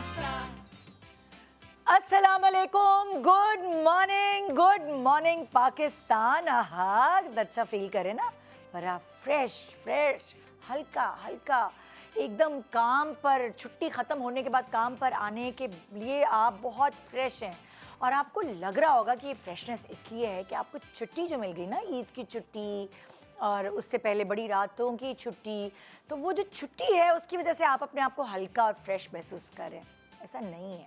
पाकिस्तान। अस्सलाम वालेकुम, good morning Pakistan. हाँ, अच्छा फील करे ना, बड़ा फ्रेश हल्का हल्का एकदम। काम पर छुट्टी ख़त्म होने के बाद काम पर आने के लिए आप बहुत फ्रेश हैं और आपको लग रहा होगा कि ये फ्रेशनेस इसलिए है कि आपको छुट्टी जो मिल गई ना, ईद की छुट्टी और उससे पहले बड़ी रातों की छुट्टी, तो वो जो छुट्टी है उसकी वजह से आप अपने आप को हल्का और फ्रेश महसूस करें। ऐसा नहीं है,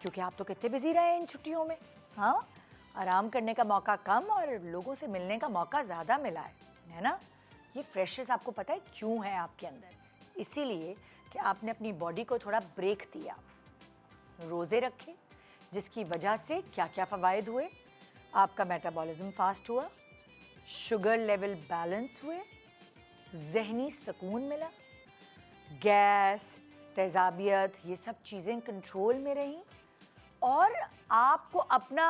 क्योंकि आप तो कितने बिजी रहे इन छुट्टियों में। हाँ, आराम करने का मौका कम और लोगों से मिलने का मौका ज़्यादा मिला है ना। ये फ्रेशनेस आपको पता है क्यों है आपके अंदर? इसीलिए कि आपने अपनी बॉडी को थोड़ा ब्रेक दिया, रोज़े रखे, जिसकी वजह से क्या क्या फ़वाइद हुए। आपका मेटाबॉलिज्म फास्ट हुआ, शुगर लेवल बैलेंस हुए, जहनी सुकून मिला, गैस, तेज़ाबियत, ये सब चीज़ें कंट्रोल में रहीं और आपको अपना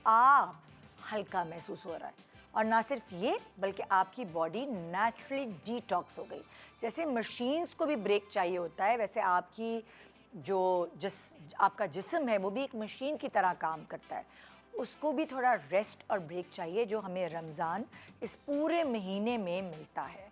आप हल्का महसूस हो रहा है। और ना सिर्फ ये, बल्कि आपकी बॉडी नेचुरली डिटॉक्स हो गई। जैसे मशीन्स को भी ब्रेक चाहिए होता है, वैसे आपकी आपका जिस्म है वो भी एक मशीन की तरह काम करता है। उसको भी थोड़ा रेस्ट और ब्रेक चाहिए, जो हमें रमज़ान इस पूरे महीने में मिलता है।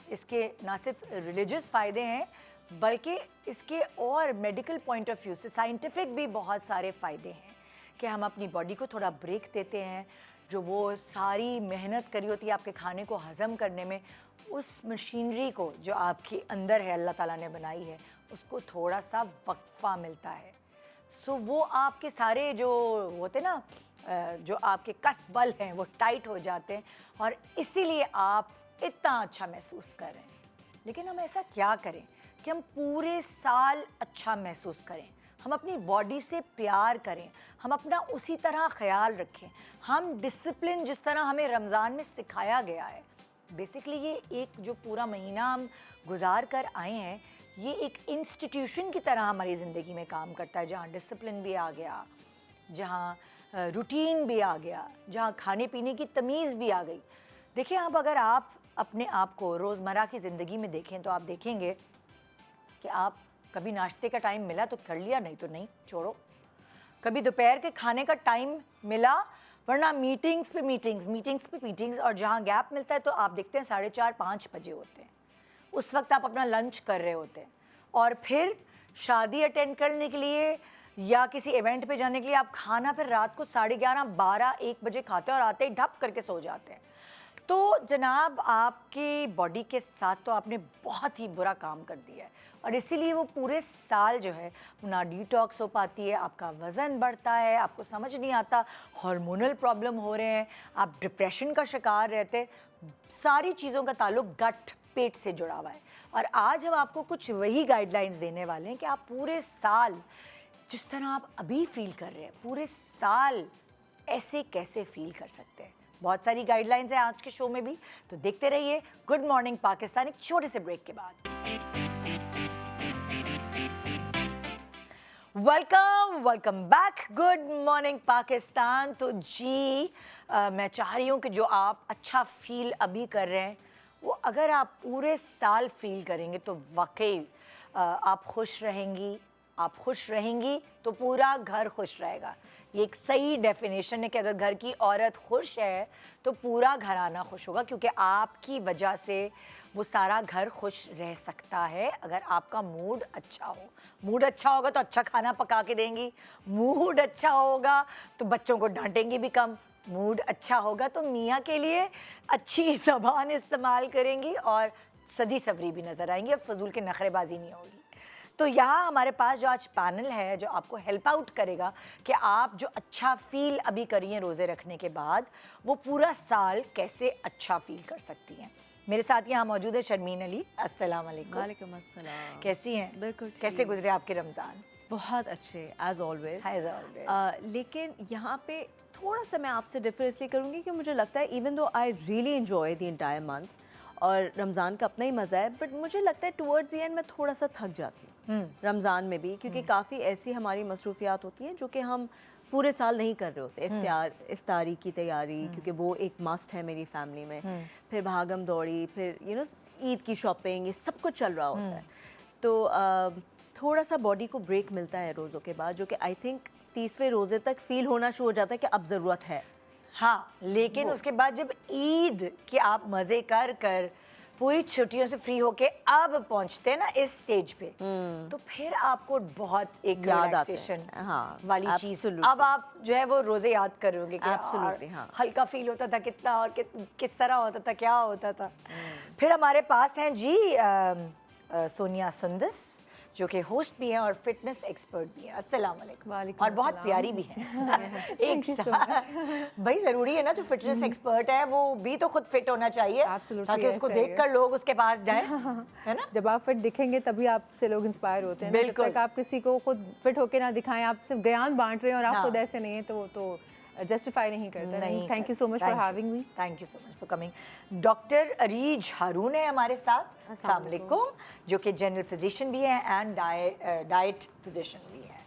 इसके ना सिर्फ रिलीजियस फ़ायदे हैं, बल्कि इसके और मेडिकल पॉइंट ऑफ व्यू से साइंटिफिक भी बहुत सारे फ़ायदे हैं कि हम अपनी बॉडी को थोड़ा ब्रेक देते हैं। जो वो सारी मेहनत करी होती है आपके खाने को हज़म करने में, उस मशीनरी को जो आपके अंदर है, अल्लाह ताला ने बनाई है, उसको थोड़ा सा वक्फा मिलता है। सो वो आपके सारे जो होते ना, जो आपके कस बल हैं वो टाइट हो जाते हैं और इसीलिए आप इतना अच्छा महसूस कर रहे हैं। लेकिन हम ऐसा क्या करें कि हम पूरे साल अच्छा महसूस करें, हम अपनी बॉडी से प्यार करें, हम अपना उसी तरह ख्याल रखें, हम डिसिप्लिन जिस तरह हमें रमज़ान में सिखाया गया है। बेसिकली ये एक जो पूरा महीना हम गुजार कर आए हैं, ये एक इंस्टीट्यूशन की तरह हमारी ज़िंदगी में काम करता है, जहाँ डिसिप्लिन भी आ गया, जहाँ रूटीन भी आ गया, जहाँ खाने पीने की तमीज़ भी आ गई। देखिए, अब अगर आप अपने आप को रोज़मर्रा की ज़िंदगी में देखें तो आप देखेंगे कि आप कभी नाश्ते का टाइम मिला तो कर लिया, नहीं तो नहीं, छोड़ो। कभी दोपहर के खाने का टाइम मिला, वरना मीटिंग्स पे मीटिंग्स, और जहाँ गैप मिलता है तो आप देखते हैं 4:30-5 बजे होते हैं, उस वक्त आप अपना लंच कर रहे होते हैं। और फिर शादी अटेंड करने के लिए या किसी इवेंट पे जाने के लिए आप खाना फिर रात को 11:30, 12, 1 बजे खाते हैं और आते ही ढप करके सो जाते हैं। तो जनाब, आपकी बॉडी के साथ तो आपने बहुत ही बुरा काम कर दिया है और इसीलिए वो पूरे साल जो है ना डिटॉक्स हो पाती है, आपका वज़न बढ़ता है, आपको समझ नहीं आता, हार्मोनल प्रॉब्लम हो रहे हैं, आप डिप्रेशन का शिकार रहते। सारी चीज़ों का ताल्लुक गट, पेट से जुड़ा हुआ है। और आज हम आपको कुछ वही गाइडलाइंस देने वाले हैं कि आप पूरे साल जिस तरह आप अभी फील कर रहे हैं, पूरे साल ऐसे कैसे फील कर सकते हैं। बहुत सारी गाइडलाइंस हैं आज के शो में भी, तो देखते रहिए गुड मॉर्निंग पाकिस्तान एक छोटे से ब्रेक के बाद। Welcome back, good morning Pakistan. तो जी, मैं चाह रही हूँ कि जो आप अच्छा फील अभी कर रहे हैं, वो अगर आप पूरे साल फील करेंगे तो वाकई आप खुश रहेंगी तो पूरा घर खुश रहेगा। ये एक सही डेफिनेशन है कि अगर घर की औरत खुश है तो पूरा घराना खुश होगा, क्योंकि आपकी वजह से वो सारा घर खुश रह सकता है। अगर आपका मूड अच्छा हो, मूड अच्छा होगा तो अच्छा खाना पका के देंगी, मूड अच्छा होगा तो बच्चों को डांटेंगी भी कम, मूड अच्छा होगा तो मियाँ के लिए अच्छी ज़बान इस्तेमाल करेंगी और सजी सवरी भी नज़र आएंगी और फजूल के नखरेबाजी नहीं होगी। तो यहाँ हमारे पास जो आज पैनल है जो आपको हेल्प आउट करेगा कि आप जो अच्छा फील अभी करिए रोज़े रखने के बाद, वो पूरा साल कैसे अच्छा फील कर सकती हैं। मेरे साथ यहाँ मौजूद है शर्मीन अली। अस्सलाम वालेकुम। वालेकुम अस्सलाम। कैसी हैं? बिल्कुल ठीक। कैसे गुजरे आपके रमज़ान? बहुत अच्छे एज ऑलवेज। लेकिन यहाँ पे थोड़ा सा मैं आपसे डिफर इसलिए करूँगी कि मुझे लगता है even though I really enjoy the entire month और रमज़ान का अपना ही मज़ा है, बट मुझे लगता है टुवर्ड्स द एंड मैं थोड़ा सा थक जाती हूँ रमज़ान में भी, क्योंकि काफ़ी ऐसी हमारी मसरूफियात होती हैं जो कि हम पूरे साल नहीं कर रहे होते। इफ्तारी की तैयारी, क्योंकि वो एक मस्ट है मेरी फैमिली में, फिर भागम दौड़ी, फिर ईद की शॉपिंग, ये सब कुछ चल रहा होता है। तो थोड़ा सा बॉडी को ब्रेक मिलता है रोज़ों के बाद, जो कि आई थिंक 30वें रोज़े तक फील होना शुरू हो जाता है कि अब ज़रूरत है। हाँ, लेकिन उसके बाद जब ईद के आप मज़े कर कर पूरी छुट्टियों से फ्री होके अब पहुंचते हैं ना इस स्टेज पे, तो फिर आपको बहुत एक याद आते हैं। रिलैक्सेशन हाँ, वाली चीज, absolutely। अब आप जो है वो रोजे याद करोगे कि Absolutely, यार, हाँ। हल्का फील होता था कितना, और किस तरह होता था, क्या होता था। फिर हमारे पास हैं जी सोनिया सुंदस, जो कि होस्ट भी हैं और फिटनेस एक्सपर्ट भी हैं। अस्सलाम वालेकुम। वालेकुम और बहुत अस्सलाम। प्यारी भी हैं। एक साथ भाई ज़रूरी है ना, जो फिटनेस एक्सपर्ट है वो भी तो खुद फिट होना चाहिए, Absolutely, ताकि उसको ऐसा ही है। देखकर लोग उसके पास जाएं, है ना। जब आप फिट दिखेंगे तभी आपसे लोग इंस्पायर होते हैं ना। जब बिल्कुल। तक आप किसी को खुद फिट होके ना दिखाएं, आप सिर्फ ज्ञान बांट रहे हैं और आप हाँ। खुद ऐसे नहीं है, तो वो तो जस्टिफाई नहीं करता। नहीं, thank you so much for having me. Thank you so much for coming. Doctor Areej Haroon है हमारे साथ, अस्सलाम वालेकुम, जो कि जनरल फिजिशियन भी हैं एंड डाइट फिजिशियन भी हैं,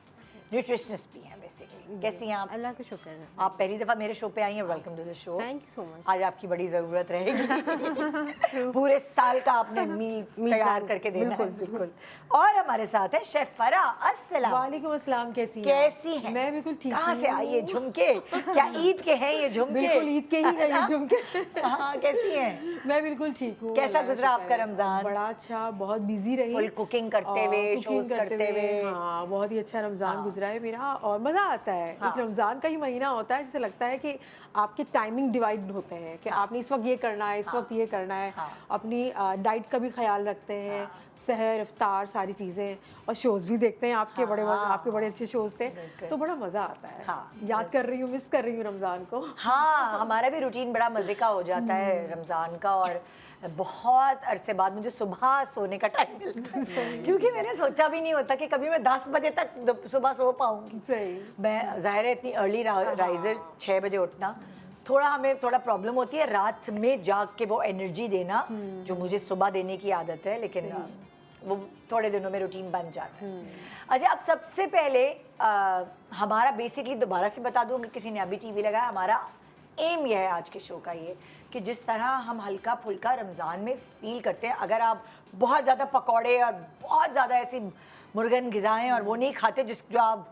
न्यूट्रिशनिस्ट भी हैं बेसिकली। कैसी हैं आप? अल्लाह का शुक्र है। आप पहली दफ़ा मेरे शो पे आई हैं, welcome to the show. Thank you so much. आज आपकी बड़ी ज़रूरत रहेगी। पूरे साल का आपने मील तैयार करके देना है। बिल्कुल। और हमारे साथ है शेफ फरा। अस्सलाम वालेकुम अस्सलाम, कैसी हैं? कैसी हैं? मैं बिल्कुल ठीक कहाँ हूँ। से आई ये झुमके? क्या ईद के हैं ये झुमके? बिल्कुल ईद के ही हैं ये झुमके। हाँ, कैसी हैं? मैं बिल्कुल ठीक हूँ। कैसा अल्लाह का गुजरा शुक्र आपका है। रमज़ान? बड़ा अच्छा, बहुत बिजी रही। फुल कुकिंग करते हुए, और शोज cooking करते हुए। हाँ, बहुत ही अच्छा रमज़ान गुजरा है मेरा, और मज़ा आता है। हाँ। एक रमज़ान का ही महीना होता है जिसे लगता है कि आपके टाइमिंग डिवाइड होते हैं कि आपने इस वक्त ये करना है, इस वक्त ये करना है। हाँ। अपनी डाइट का भी ख्याल रखते हैं, सहर इफ्तार सारी चीज़ें, और शोज़ भी देखते हैं। आपके आपके बड़े अच्छे शोज़ थे, तो बड़ा मज़ा आता है। हाँ। याद कर रही हूँ, मिस कर रही हूँ रमज़ान को। हाँ, हमारा भी रूटीन बड़ा मज़े का हो जाता है रमज़ान का, और बहुत अरसे बाद मुझे सुबह सोने का टाइम मिलता है, क्योंकि मैंने सोचा भी नहीं होता कि कभी मैं 10 बजे तक सुबह सो पाऊंगी। सही। मैं ज़ाहिर है इतनी अर्ली राइजर, 6 बजे उठना, हमें थोड़ा प्रॉब्लम होती है रात में जाग के वो एनर्जी देना जो मुझे सुबह देने की आदत है, लेकिन वो थोड़े दिनों में रूटीन बन जाता है। अच्छा, अब सबसे पहले हमारा बेसिकली दोबारा से बता दूँ, किसी ने अभी टीवी लगाया, हमारा एम यह है आज के शो का ये कि जिस तरह हम हल्का फुल्का रमज़ान में फील करते हैं, अगर आप बहुत ज़्यादा पकौड़े और बहुत ज़्यादा ऐसी मुर्गन ग़िज़ाएँ और वो नहीं खाते जो आप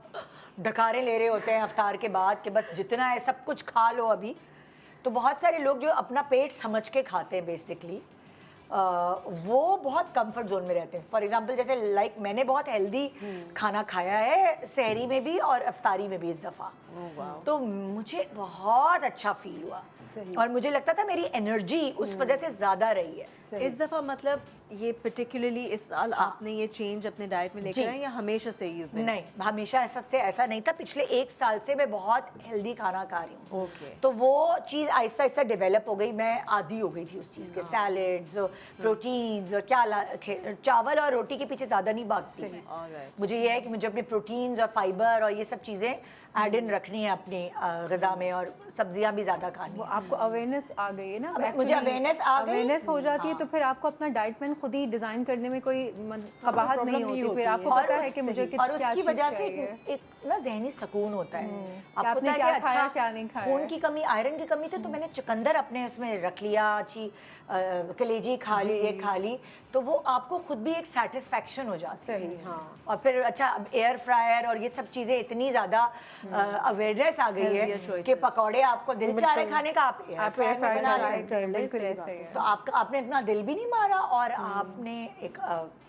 डकारे ले रहे होते हैं अफ्तार के बाद कि बस जितना है सब कुछ खा लो अभी, तो बहुत सारे लोग जो अपना पेट समझ के खाते हैं बेसिकली, वो बहुत कंफर्ट जोन में रहते हैं। फॉर एग्जांपल जैसे मैंने बहुत हेल्दी खाना खाया है सहरी में भी और अफ्तारी में भी इस दफ़ा, तो मुझे बहुत अच्छा फील हुआ और मुझे लगता था मेरी एनर्जी उस वजह से ज़्यादा रही है। इस दफ़ा मतलब ये पर्टिकुलरली इस साल आपने ये चेंज अपने डाइट में लेकर आए या हमेशा से ही? नहीं, हमेशा ऐसा नहीं था। पिछले 1 साल से मैं बहुत हेल्दी खाना खा रही हूँ। तो वो चीज़ आहिस्ता आहिस्ता डेवलप हो गई, मैं आदी हो गई थी उस चीज़ के। सैलेड्स, प्रोटीन्स और चावल और रोटी के पीछे ज़्यादा नहीं भागती मैं। मुझे ये है कि मुझे अपने प्रोटीन्स और फाइबर और ये सब चीज़ें ऐड इन रखनी है अपनी ग़िज़ा में, और सब्जियां भी ज़्यादा खानी है। आपको अवेयरनेस आ गई है ना? मुझे अवेयरनेस आ गई, अवेयरनेस हो जाती है तो फिर आपको अपना डाइट प्लान खुद ही डिज़ाइन करने में कोई कबाहत नहीं होती। फिर आपको पता है कि मुझे और उसकी वजह से एक ना ज़हनी सुकून होता है। आपको पता है कि अच्छा क्या नहीं खाया, खून की कमी, आयरन की कमी थी, तो मैंने चुकंदर अपने उसमें रख लिया, अच्छी कलेजी खा ली, ये खा ली, तो वो आपको खुद भी एक सेटिस्फैक्शन हो जाती है। सही, हाँ। और फिर अच्छा, अब एयर फ्रायर और ये सब चीज़ें इतनी ज़्यादा अवेयरनेस आ गई है कि पकौड़े आपको दिल चाह रहे खाने का, आप एयर फ्रायर में बना लें। बिल्कुल ऐसे ही है। तो आपने अपना दिल भी नहीं मारा, और आपने एक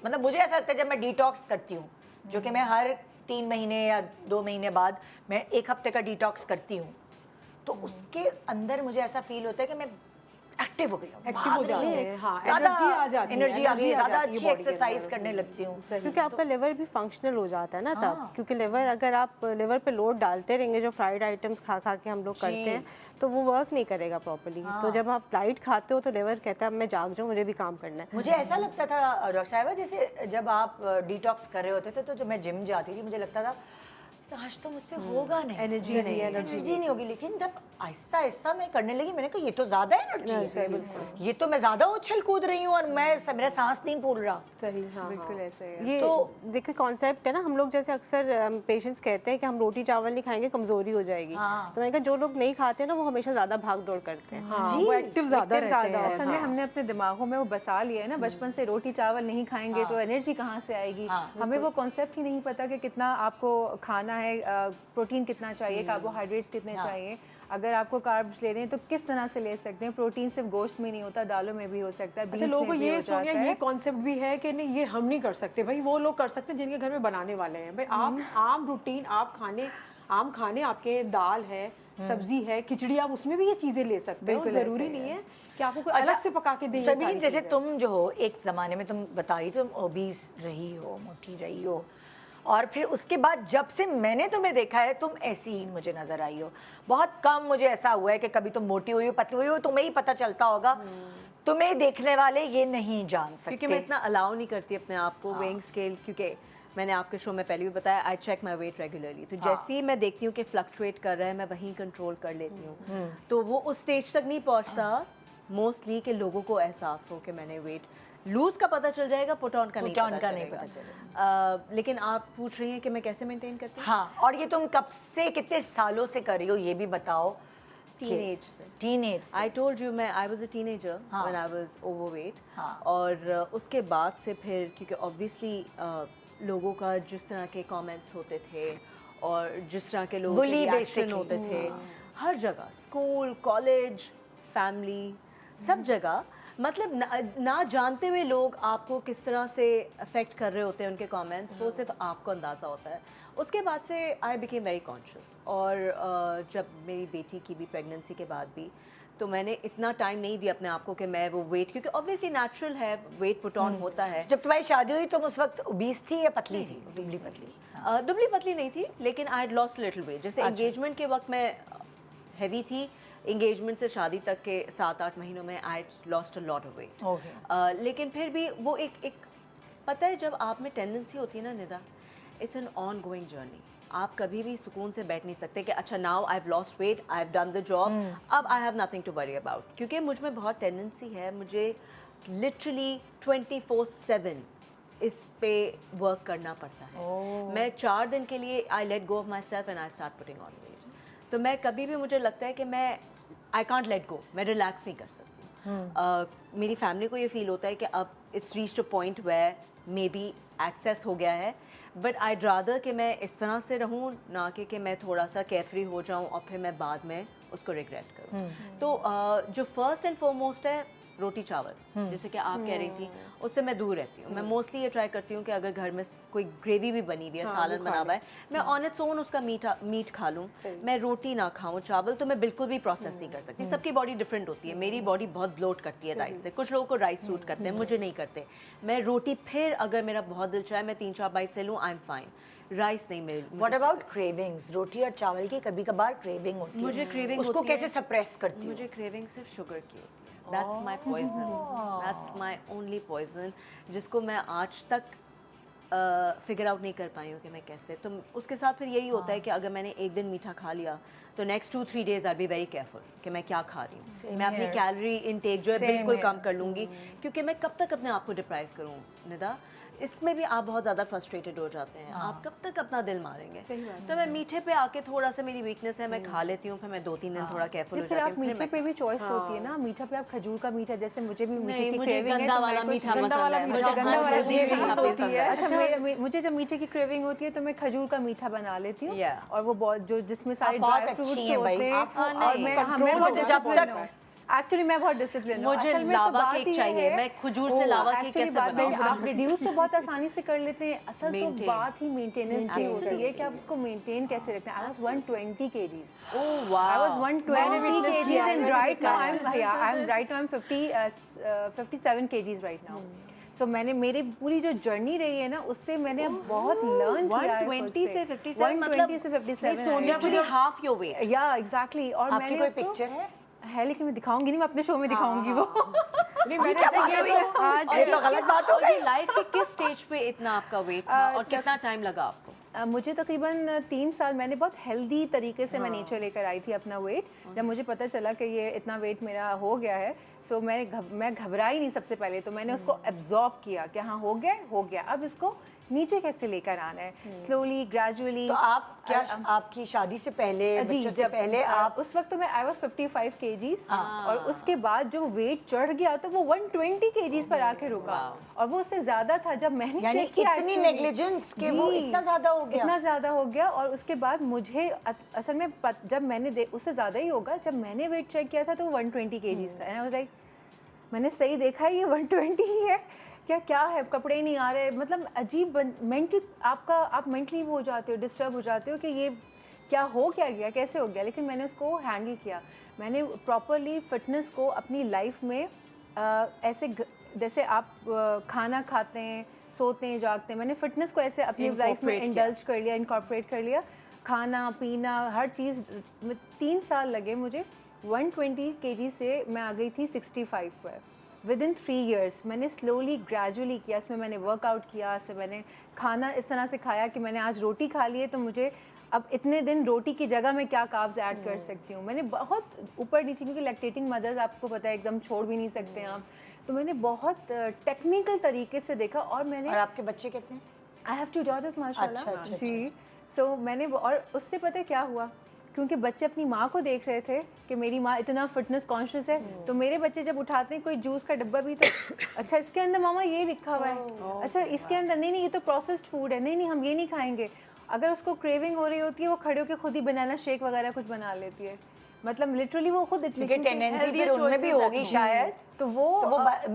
मतलब मुझे ऐसा लगता है जब मैं डिटॉक्स करती हूँ, जो कि मैं हर 3 महीने या 2 महीने बाद मैं 1 हफ्ते का डिटॉक्स करती हूँ, तो उसके अंदर मुझे ऐसा फील होता है कि मैं एक्टिव हो गई हूँ, एक्टिव हो जाते हैं, हाँ, ज़्यादा एनर्जी आ जाती है, एनर्जी आ गई, ज़्यादा जाती है अच्छी बॉडी के एक्सरसाइज अंदर। करने लगती हूँ। क्योंकि आपका लिवर भी फंक्शनल हो जाता है ना तब, क्योंकि लिवर, अगर आप लिवर पे लोड डालते रहेंगे जो फ्राइड आइटम्स खा खा के हम लोग करते हैं, तो वो वर्क नहीं करेगा प्रॉपर्ली। तो जब आप लाइट खाते हो तो लिवर कहता है अब मैं जाग जाऊँ, मुझे भी काम करना है। मुझे ऐसा लगता था डॉक्टर साहिबा, जैसे जब आप डिटॉक्स कर रहे होते थे, तो जब मैं जिम जाती थी मुझे लगता था आज तो मुझसे होगा नहीं, एनर्जी नहीं नहीं होगी। लेकिन जब आहिस्ता आहिस्ता मैं करने लगी, मैंने कहा ये तो ज्यादा एनर्जी है, ये तो मैं ज्यादा उछल कूद रही हूँ और मेरा सांस नहीं फूल रहा। सही, हाँ, बिल्कुल ऐसे है। ये तो देखिए कॉन्सेप्ट है ना, हम लोग जैसे अक्सर पेशेंट्स कहते हैं कि हम रोटी चावल नहीं खाएंगे कमजोरी हो जाएगी, तो मैंने कहा जो लोग नहीं खाते ना वो हमेशा ज्यादा भाग दौड़ करते हैं। हाँ, वो एक्टिव ज्यादा रहते हैं। असल में हमने अपने दिमागों में वो बसा लिया है ना, बचपन से रोटी चावल नहीं खाएंगे तो एनर्जी कहाँ से आएगी। हमें वो कॉन्सेप्ट ही नहीं पता कि कितना आपको खाना है, प्रोटीन कितना चाहिए, कार्बोहाइड्रेट्स कितने चाहिए। अगर आपको कार्ब्स ले रहे हैं तो किस तरह से ले सकते हैं। प्रोटीन सिर्फ गोश्त में नहीं होता, दालों में भी हो सकता है, अच्छा, बीन्स लोगों को में भी ये हो जाता सोनिया है। ये कॉन्सेप्ट भी है कि नहीं ये हम नहीं कर सकते, भाई वो लोग कर सकते हैं जिनके घर में बनाने वाले हैं। भाई आप आम रूटीन आम खाने आपके दाल है, सब्जी है, खिचड़ी, आप उसमें भी ये चीजें ले सकते हो। जरूरी नहीं है कि आपको कोई अलग से पका के दें। सभी जैसे तुम जो हो, एक जमाने में तुम बता रही तुम ओबीस रही हो, मोटी रही हो, और फिर उसके बाद जब से मैंने तुम्हें देखा है तुम ऐसी ही मुझे नजर आई हो। बहुत कम मुझे ऐसा हुआ है कि कभी तुम मोटी हुई हो, पतली हुई हो, तुम्हें ही पता चलता होगा, तुम्हें देखने वाले ये नहीं जान सकते। क्योंकि मैं इतना अलाउ नहीं करती अपने आप को वेइंग स्केल, क्योंकि मैंने आपके शो में पहले भी बताया I check my weight regularly. तो जैसे ही मैं देखती हूँ कि फ्लक्चुएट कर रहा है, मैं वहीं कंट्रोल कर लेती हूँ। तो वो उस स्टेज तक नहीं पहुँचता मोस्टली कि लोगों को एहसास हो कि मैंने वेट लूज का पता चल जाएगा, पुट ऑन का नहीं पता चलेगा। लेकिन आप पूछ रही हैं कि मैं कैसे मेंटेन करती हूँ। हाँ, और ये तुम कब से, कितने सालों से कर रही हो ये भी बताओ। टीनेज से। टीनेज आई टोल्ड यू, मैं I was a teenager when I was overweight. और उसके बाद से फिर क्योंकि ऑब्वियसली लोगों का जिस तरह के कमेंट्स होते थे और जिस तरह के लोगों के रिएक्शन होते थे हर जगह, स्कूल, कॉलेज, फैमिली, सब जगह, मतलब ना जानते हुए लोग आपको किस तरह से अफेक्ट कर रहे होते हैं उनके कमेंट्स, वो सिर्फ आपको अंदाज़ा होता है। उसके बाद से आई बिकेम वेरी कॉन्शियस। और जब मेरी बेटी की भी प्रेगनेंसी के बाद भी, तो मैंने इतना टाइम नहीं दिया अपने आप को कि मैं वो वेट, क्योंकि ऑब्वियसली नेचुरल है, वेट पुट ऑन होता है। जब तुम्हारी शादी हुई तुम उस वक्त ओबीस थी या पतली थी? दुबली पतली। दुबली पतली नहीं थी, लेकिन I had lost little weight. जैसे एंगेजमेंट के वक्त मैं हैवी थी, एंगेजमेंट से शादी तक के 7-8 महीनों में I lost a lot of weight. लेकिन फिर भी वो एक पता है, जब आप में टेंडेंसी होती है ना Nida, it's an on going journey. आप कभी भी सुकून से बैठ नहीं सकते कि अच्छा now I have lost weight, I have done the job, अब I have nothing to worry about. क्योंकि मुझ में बहुत टेंडेंसी है, मुझे लिटरली 24/7 इस पे वर्क करना पड़ता है। मैं 4 दिन के लिए I let go of myself and I start putting on weight. तो मैं कभी भी, मुझे लगता है कि मैं आई कांट लेट गो, मैं रिलैक्स नहीं कर सकती। मेरी फैमिली को ये फील होता है कि अब it's reached a point where maybe excess हो गया है, बट आई रादर कि मैं इस तरह से रहूँ ना कि मैं थोड़ा सा केयरफ्री हो जाऊँ और फिर मैं बाद में उसको रिग्रेट करूँ। तो जो फर्स्ट एंड फॉरमोस्ट है रोटी चावल, जैसे कि आप कह रही थी, उससे मैं दूर रहती हूँ। मैं मोस्टली ये ट्राई करती हूँ कि अगर घर में कोई ग्रेवी भी बनी हुई है, सालन बना हुआ है, मैं ऑन इट्स ओन उसका मीट खा लूँ, मैं रोटी ना खाऊँ। चावल तो मैं बिल्कुल भी प्रोसेस नहीं कर सकती। सबकी बॉडी डिफरेंट होती है, मेरी बॉडी बहुत ब्लोट करती है राइस से, कुछ लोगों को राइस सूट करते हैं, मुझे नहीं करते। मैं रोटी, फिर अगर मेरा बहुत दिल चाहे मैं 3-4 बाइट से लूँ, आई एम फाइन। राइस नहीं मिल। What about cravings? रोटी और चावल की कभी कभार क्रेविंग होती है, मुझे क्रेविंग उसको कैसे सप्रेस करती हो? मुझे क्रेविंग सिर्फ शुगर की होती है। That's my poison. That's my only poison, जिसको मैं आज तक फिगर आउट नहीं कर पाई हूँ कि मैं कैसे। तो उसके साथ फिर यही होता है कि अगर मैंने एक दिन मीठा खा लिया तो next 2-3 days I be very careful कि मैं क्या खा रही हूँ। मैं अपनी कैलोरी इनटेक जो है बिल्कुल कम कर लूँगी, क्योंकि मैं कब तक अपने आप को डिप्राइव करूँ निदा। इसमें भी आप बहुत ज़्यादा फ्रस्ट्रेटेड हो जाते हैं, आप कब तक अपना दिल मारेंगे। तो मैं मीठे पे आके, थोड़ा सा मेरी वीकनेस है, मैं खा लेती हूँ, फिर मैं 2-3 दिन थोड़ा केयरफुल हो फिर जाती आप हूँ। मीठे पे भी चॉइस होती है ना, मीठा पे आप खजूर का मीठा, जैसे मुझे भी मीठे की मुझे क्रेविंग है गंदा तो वाला मैं कुछ मीठा गंदा पसंद वाला है, मीठा, मुझे गंदा वाला मीठा मीठा पसंद है। अच्छा, मुझे जब मीठे की क्रेविंग होती है तो मैं खजूर का मीठा बना लेती हूँ, और वो बहुत जो जिसमें सारे ड्राई फ्रूट्स होते हैं, और मैं बहुत डिसिप्लिन एक्चुअली मैं बहुत डिसिप्लिन हूँ। मुझे लावा केक चाहिए, मैं खजूर से लावा केक कैसे बनाऊँ? आप रिड्यूस तो बहुत आसानी से कर लेते हैं, असल तो बात ही मेंटेनेंस की होती है कि आप उसको मेंटेन कैसे रखते हैं। I was 120 kgs। Oh wow. I was 120 kgs and right now I'm 57 kgs right now. So मैंने मेरी पूरी जो जर्नी रही है ना, उससे मैंने बहुत लर्न किया है। 120 से 57 मतलब 120 से 57 सोनिया को हाफ योर वेट। या एग्जैक्टली। और आपकी कोई पिक्चर है, लेकिन मैं दिखाऊंगी नहीं, मैं अपने शो में दिखाऊंगी वो। नहीं, मैंने ये तो गलत बात हो गई। लाइफ के किस स्टेज पे इतना आपका वेट था और कितना टाइम लगा आपको? मुझे तकरीबन 3 साल मैंने बहुत हेल्दी तरीके से मैं नीचे लेकर आई थी अपना वेट। जब मुझे पता चला कि ये इतना वेट मेरा हो गया है, सो मैं घबराई नहीं सबसे पहले, तो मैंने उसको एब्जॉर्ब किया कि हाँ हो गया, अब इसको नीचे कैसे लेकर आना है, स्लोली ग्रेजुअली। तो आप क्या आपकी शादी से पहले, बच्चों से पहले आप उस वक्त तो मैं आई वाज 55 kgs और उसके बाद जो वेट चढ़ गया तो वो 120 kgs पर आके रुका और वो उससे ज्यादा था जब मैंने यानी चेक किया। इतनी नेग्लिजेंस के वो इतना ज्यादा हो गया और उसके बाद मुझे असल में जब मैंने उससे ज्यादा ही होगा, जब मैंने वेट चेक किया था तो वो 120 kgs था। एंड आई वाज लाइक मैंने सही देखा है, ये 120 ही है क्या है, कपड़े नहीं आ रहे, मतलब अजीब मेंटल आप मेंटली वो हो जाते हो, डिस्टर्ब हो जाते हो कि ये क्या हो क्या गया, कैसे हो गया। लेकिन मैंने उसको हैंडल किया, मैंने प्रॉपरली फिटनेस को अपनी लाइफ में ऐसे जैसे आप खाना खाते हैं, सोते हैं, जागते हैं, मैंने फिटनेस को ऐसे अपनी लाइफ में इंडल्ज कर लिया, इनकॉर्पोरेट कर लिया। खाना पीना हर चीज़, 3 साल लगे मुझे। 120 kg से मैं आ गई थी 65 पर विद इन 3 years। मैंने स्लोली ग्रेजुअली किया, इसमें मैंने वर्कआउट किया, इसमें मैंने खाना इस तरह से खाया कि मैंने आज रोटी खा ली है तो मुझे अब इतने दिन रोटी की जगह मैं क्या कार्ब्स ऐड कर सकती हूँ। मैंने बहुत ऊपर नीचे, क्योंकि लैक्टेटिंग मदर्स आपको पता है एकदम छोड़ भी नहीं सकते हैं आप, तो मैंने बहुत टेक्निकल तरीके से देखा। और मैंने, और आपके बच्चे कितने? आई हैव 2 daughters माशाल्लाह। अच्छा, जी, सो मैंने और उससे पता है क्या हुआ, क्योंकि बच्चे अपनी माँ को देख रहे थे कि मेरी माँ इतना फिटनेस कॉन्शियस है, तो मेरे बच्चे जब उठाते हैं कोई जूस का डब्बा भी तो अच्छा इसके अंदर मामा ये लिखा हुआ है, अच्छा इसके अंदर नहीं ये तो प्रोसेस्ड फूड है, नहीं हम ये नहीं खाएंगे। अगर उसको क्रेविंग हो रही होती है वो खड़े होकर खुद ही बनाना शेक वगैरह कुछ बना लेती है, मतलब लिटरली वो खुद इतनी टेंडेंसी फिर उनमें भी होगी शायद, तो वो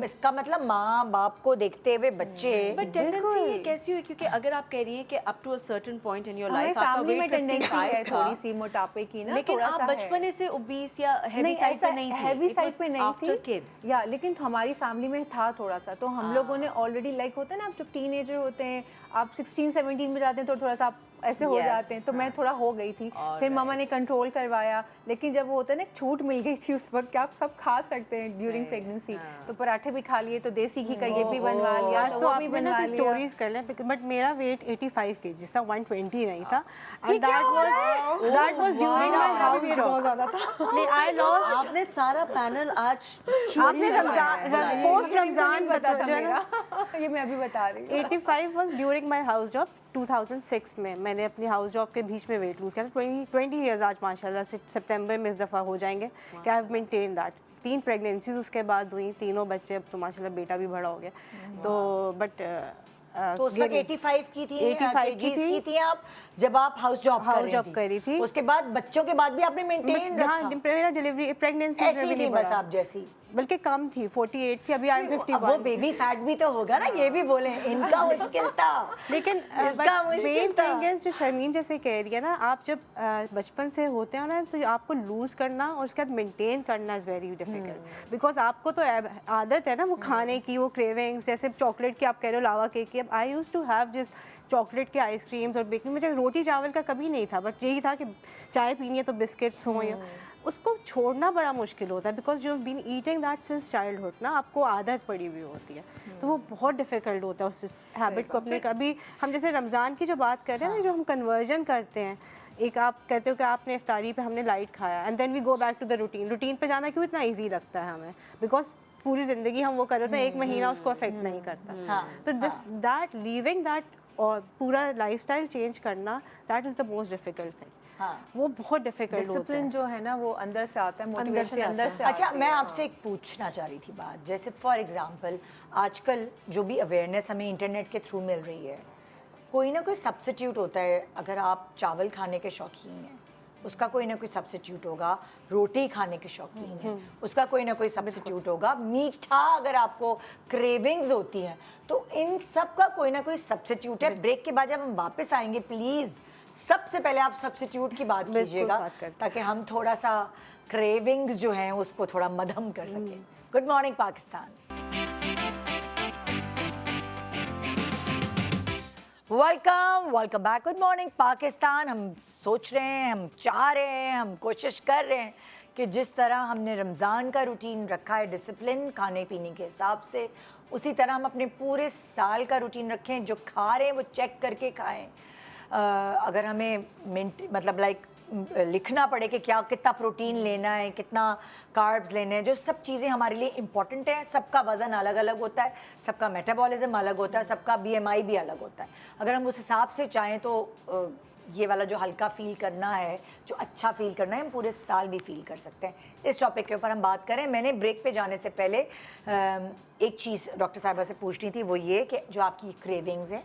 इसका मतलब माँ बाप को देखते हुए बच्चे। बट टेंडेंसी ये कैसी हुई, क्योंकि अगर आप कह रही हैं कि up to a certain point in your life आपका वेट 55 था, थोड़ी सी मोटापे की ना, लेकिन आप बचपन से ओबीस या हेवी साइड पे नहीं थी, हेवी साइड पे नहीं आफ्टर किड्स या, लेकिन हमारी फैमिली में था थोड़ा सा, तो हम लोगों ने ऑलरेडी लाइक होता है ना, आप जब टीनेजर होते हैं आप 16-17 में जाते हैं तो थोड़ा सा आप ऐसे हो जाते हैं, तो मैं थोड़ा हो गई थी। फिर मामा ने कंट्रोल करवाया, लेकिन जब वो होता है ना छूट मिल गई थी उस वक्त कि आप सब खा सकते हैं ड्यूरिंग प्रेगनेंसी, तो पराठे भी खा लिए, तो देसी घी का ये भी बनवा लिया, तो वो भी बनवा लिया। स्टोरीज कर लें, बट मेरा वेट 85 kg था, 120 नहीं था। And that was during my house job. नहीं, आई लॉस्ट। आपने सारा पैनल आज आपने रमजान पोस्ट रमजान बता था मेरा ये मैं अभी बता रही हूँ। 85 was during my house job 2006 में। मैंने अपनी हाउस जॉब के बीच में वेट लूज किया था। 20 years आज माशाल्लाह से सितंबर में इस दफ़ा हो जाएंगे कि I have maintain that. 3 pregnancies उसके बाद हुई, तीनों बच्चे, अब तो माशाल्लाह बेटा भी बड़ा हो गया। तो बट तो उस वक्त 85 की थी, 85 की थी आप जब आप हाउस जॉब कर रही थी। उसके बाद बच्चों के बाद भी आपने मेंटेन रखा? मेरा डिलीवरी प्रेगनेंसी ऐसी थी बस आप जैसी, बल्कि कम थी, 48 थी, अभी आई 51। वो बेबी फैट भी तो होगा ना, ये भी बोले इनका मुश्किल था, लेकिन इसका मुश्किल था। जो शर्मीन जैसे कह रही है ना, आप जब बचपन से होते हो ना तो आपको लूज करना और उसके बाद मेंटेन करना इज़ वेरी डिफिकल्ट, बिकॉज आपको तो आदत है ना वो खाने की, वो क्रेविंग्स, जैसे चॉकलेट की आप कह रहे हो, लावा केक की। अब I used to have this chocolate के आइसक्रीम्स और बेकिंग, मुझे रोटी चावल का कभी नहीं था, बट यही था कि चाय पीनी है तो बिस्किट्स हों, या उसको छोड़ना बड़ा मुश्किल होता है, because you have been eating that since childhood ना, आपको आदत पड़ी हुई होती है, तो वो बहुत डिफिकल्ट होता है उस हैबिट को अपने। कभी हम जैसे रमज़ान की जो बात कर रहे हैं ना, जो हम कन्वर्जन करते हैं, एक आप कहते हो कि आपने इफ्तारी पे हमने लाइट खाया and then we go back to the routine पे जाना क्यों इतना ईजी लगता है हमें, बिकॉज पूरी ज़िंदगी हम वो कर रहे थे, एक महीना उसको अफेक्ट नहीं करता। तो दिस दैट लीविंग दैट और पूरा लाइफस्टाइल चेंज करना, that is the most difficult thing. वो बहुत डिफिकल्ट होता है। डिसिप्लिन जो है ना वो अंदर से आता है, मोटिवेशन अंदर से। अच्छा, मैं आपसे एक पूछना चाह रही थी बात, जैसे फॉर एग्जांपल आजकल जो भी अवेयरनेस हमें इंटरनेट के थ्रू मिल रही है, कोई ना कोई सब्स्टिट्यूट होता है। अगर आप चावल खाने के शौकीन हैं, उसका कोई ना कोई सब्स्टिट्यूट होगा, रोटी खाने के शौकीन हैं, उसका कोई ना कोई सब्स्टिट्यूट होगा, मीठा अगर आपको क्रेविंग्स होती हैं तो इन सब का कोई ना कोई सब्स्टिट्यूट है। ब्रेक के बाद जब हम वापस आएंगे, प्लीज़ सबसे पहले आप सब्स्टिट्यूट की बात कीजिएगा, ताकि हम थोड़ा सा क्रेविंग्स जो हैं उसको थोड़ा मध्यम कर सकें। Good morning Pakistan, welcome back. Good morning Pakistan. हम सोच रहे हैं, हम चाह रहे हैं, हम कोशिश कर रहे हैं कि जिस तरह हमने रमज़ान का रूटीन रखा है डिसिप्लिन खाने पीने के हिसाब से, उसी तरह हम अपने पूरे साल का रूटीन रखें। जो खा रहे हैं वो चेक करके खाएं। अगर हमें मतलब लाइक लिखना पड़े कि क्या कितना प्रोटीन लेना है, कितना कार्ब्स लेने हैं, जो सब चीज़ें हमारे लिए इम्पॉर्टेंट है। सबका वज़न अलग अलग होता है, सबका मेटाबॉलिज्म अलग होता है, सबका BMI भी अलग होता है। अगर हम उस हिसाब से चाहें तो ये वाला जो हल्का फील करना है, जो अच्छा फील करना है, हम पूरे साल भी फील कर सकते हैं। इस टॉपिक के ऊपर हम बात करें। मैंने ब्रेक पे जाने से पहले एक चीज़ डॉक्टर साहिबा से पूछनी थी, वो ये कि जो आपकी क्रेविंग्स हैं,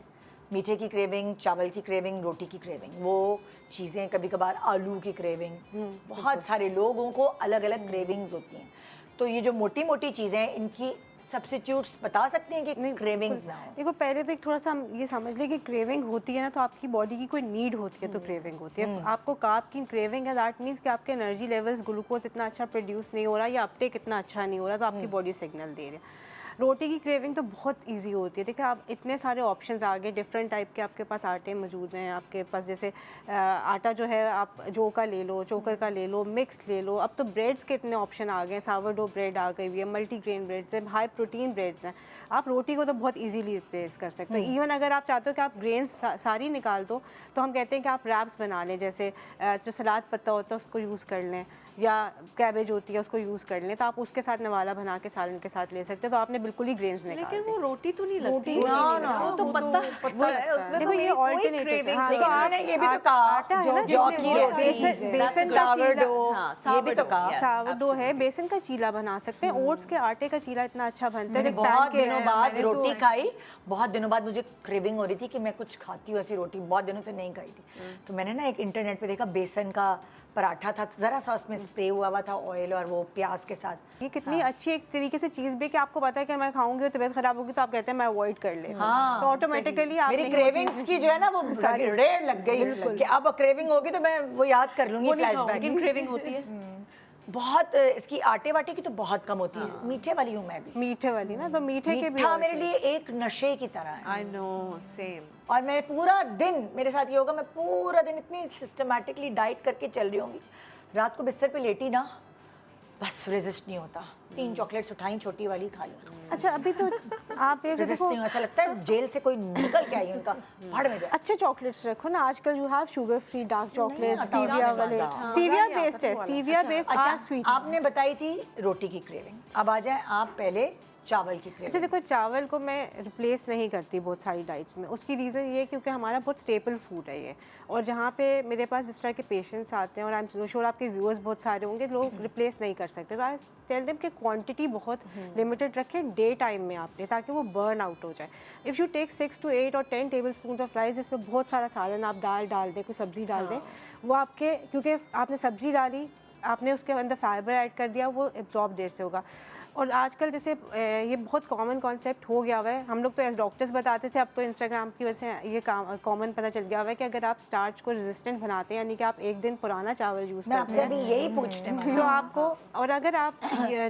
मीठे की क्रेविंग, चावल की क्रेविंग, रोटी की क्रेविंग, वो चीज़ें, कभी कभार आलू की क्रेविंग, बहुत सारे लोगों को अलग अलग क्रेविंग्स होती हैं। तो ये जो मोटी मोटी चीज़ें हैं, इनकी सब्स्टिट्यूट्स बता सकते हैं कि क्रेविंग्स ना हो? देखो पहले तो एक थोड़ा सा हम ये समझ लें कि क्रेविंग होती है ना, तो आपकी बॉडी की कोई नीड होती है तो क्रेविंग होती है। आपको कार्ब की क्रेविंग है, दैट मीन्स कि आपके एनर्जी लेवल्स, ग्लूकोज इतना अच्छा प्रोड्यूस नहीं हो रहा या अपटेक इतना अच्छा नहीं हो रहा, तो आपकी बॉडी सिग्नल दे रही है। रोटी की क्रेविंग तो बहुत इजी होती है। देखिए आप इतने सारे ऑप्शंस आ गए, डिफरेंट टाइप के आपके पास आटे मौजूद हैं। आपके पास जैसे आटा जो है आप जौ का ले लो, चोकर का ले लो, मिक्स ले लो। अब तो ब्रेड्स के इतने ऑप्शन आ गए, सावरडो ब्रेड आ गई हुई है, मल्टीग्रेन ब्रेड्स हैं, हाई प्रोटीन ब्रेड्स हैं। आप रोटी को तो बहुत इजीली रिप्लेस कर सकते हो। इवन अगर आप चाहते हो कि आप ग्रेन्स सारी निकाल दो, तो हम कहते हैं कि आप रैप्स बना लें। जैसे जो सलाद पत्ता होता है उसको यूज़ कर लें, या कैबेज होती है उसको यूज़ कर लें, तो आप उसके साथ नवाला बना के सालन के साथ ले सकते हैं। तो आपने बिल्कुल ही ग्रेन्स निकाल लेकिन दिए। वो रोटी तो नहीं लगती, ना, वो तो पत्ता है, उसमें देखो तो ये मेरी कोई ऑल्टरनेटिव क्रेविंग है। नहीं तो है। आपने ये भी तो कहा, आटा है ना, जौ की रोटी, बेसन का सावरडो, हाँ, ये भी तो sourdough, कहा। yes. सावरडो है, बेसन का चीला बना सकते हैं। ओट्स के आटे का चीला इतना अच्छा बनता है। मैंने एक बहुत pancake दिनों है, बाद मैंने तो- रोटी खाई, बहुत दिनों बाद मुझे क्रेविंग हो रही थी कि मैं कुछ खाती हूँ ऐसी रोटी, बहुत दिनों से नहीं खाई थी। तो मैंने ना एक इंटरनेट पे देखा, बेसन का पराठा था, ज़रा सा उसमें स्प्रे हुआ हुआ था ऑयल और वो प्याज के साथ। ये कितनी अच्छी एक तरीके से चीज़ भी कि आपको पता है कि मैं खाऊंगी और तबीयत खराब होगी, तो आप कहते हैं मैं अवॉइड कर ले। हाँ, तो ऑटोमेटिकली आप मेरी क्रेविंग्स की जो है ना वो रेड लग गई कि अब क्रेविंग होगी तो मैं वो याद कर लूंगी, फ्लैशबैक। लेकिन क्रेविंग होती है बहुत इसकी आटे वाटे की तो बहुत कम होती है। मीठे वाली हूँ मैं भी। मीठे वाली ना, तो मीठे के भी मीठा मेरे लिए एक नशे की तरह है। I know, same. और मैं पूरा दिन, मेरे साथ ये होगा, मैं पूरा दिन इतनी सिस्टमैटिकली डाइट करके चल रही होंगी, रात को बिस्तर पे लेटी ना, बस रेजिस्ट नहीं होता। 3 चॉकलेट्स उठाई, छोटी वाली खा ली। अच्छा अभी तो आप ये रेजिस्ट देखो, नहीं हो, ऐसा लगता है जेल से कोई निकल के आई है, उनका भाड़ में जाए। अच्छे चॉकलेट्स रखो ना। आजकल you have sugar free dark chocolate, हटाओ, स्टीविया हटाओ, वाले, हटाओ। स्टीविया बेस्ड है, स्टीविया बेस्ड अच्छा, आर स्वीट। आपने बताई थी रोटी की क्रेविंग, अब आ जाए आप पहले चावल की अच्छा क्रेविंग। देखो, चावल को मैं रिप्लेस नहीं करती बहुत सारी डाइट्स में। उसकी रीज़न ये है क्योंकि हमारा बहुत स्टेपल फूड है ये। और जहाँ पे मेरे पास जिस तरह के पेशेंट्स आते हैं, और आई एम श्योर आपके व्यूअर्स बहुत सारे होंगे, लोग रिप्लेस नहीं कर सकते। तो आई टेल देम कि क्वांटिटी बहुत लिमिटेड रखें डे टाइम में आपने, ताकि वो बर्न आउट हो जाए। इफ़ यू टेक 6 to 8 और 10 टेबल स्पून ऑफ राइस, जिसमें बहुत सारा सालन, आप दाल डाल दें, कोई सब्ज़ी डाल दें, वो आपके, क्योंकि आपने सब्ज़ी डाली, आपने उसके अंदर फाइबर ऐड कर दिया, वो एब्जॉर्ब देर से होगा। और आजकल जैसे ये बहुत कॉमन कॉन्सेप्ट हो गया हुआ है। हम लोग तो एज डॉक्टर्स बताते थे, अब तो इंस्टाग्राम की वजह से ये कॉमन पता चल गया हुआ है कि अगर आप स्टार्च को रेजिस्टेंट बनाते हैं, यानी कि आप एक दिन पुराना चावल यूज़ मैं करते आपसे हैं, अभी यही पूछने वाली तो आपको, और अगर आप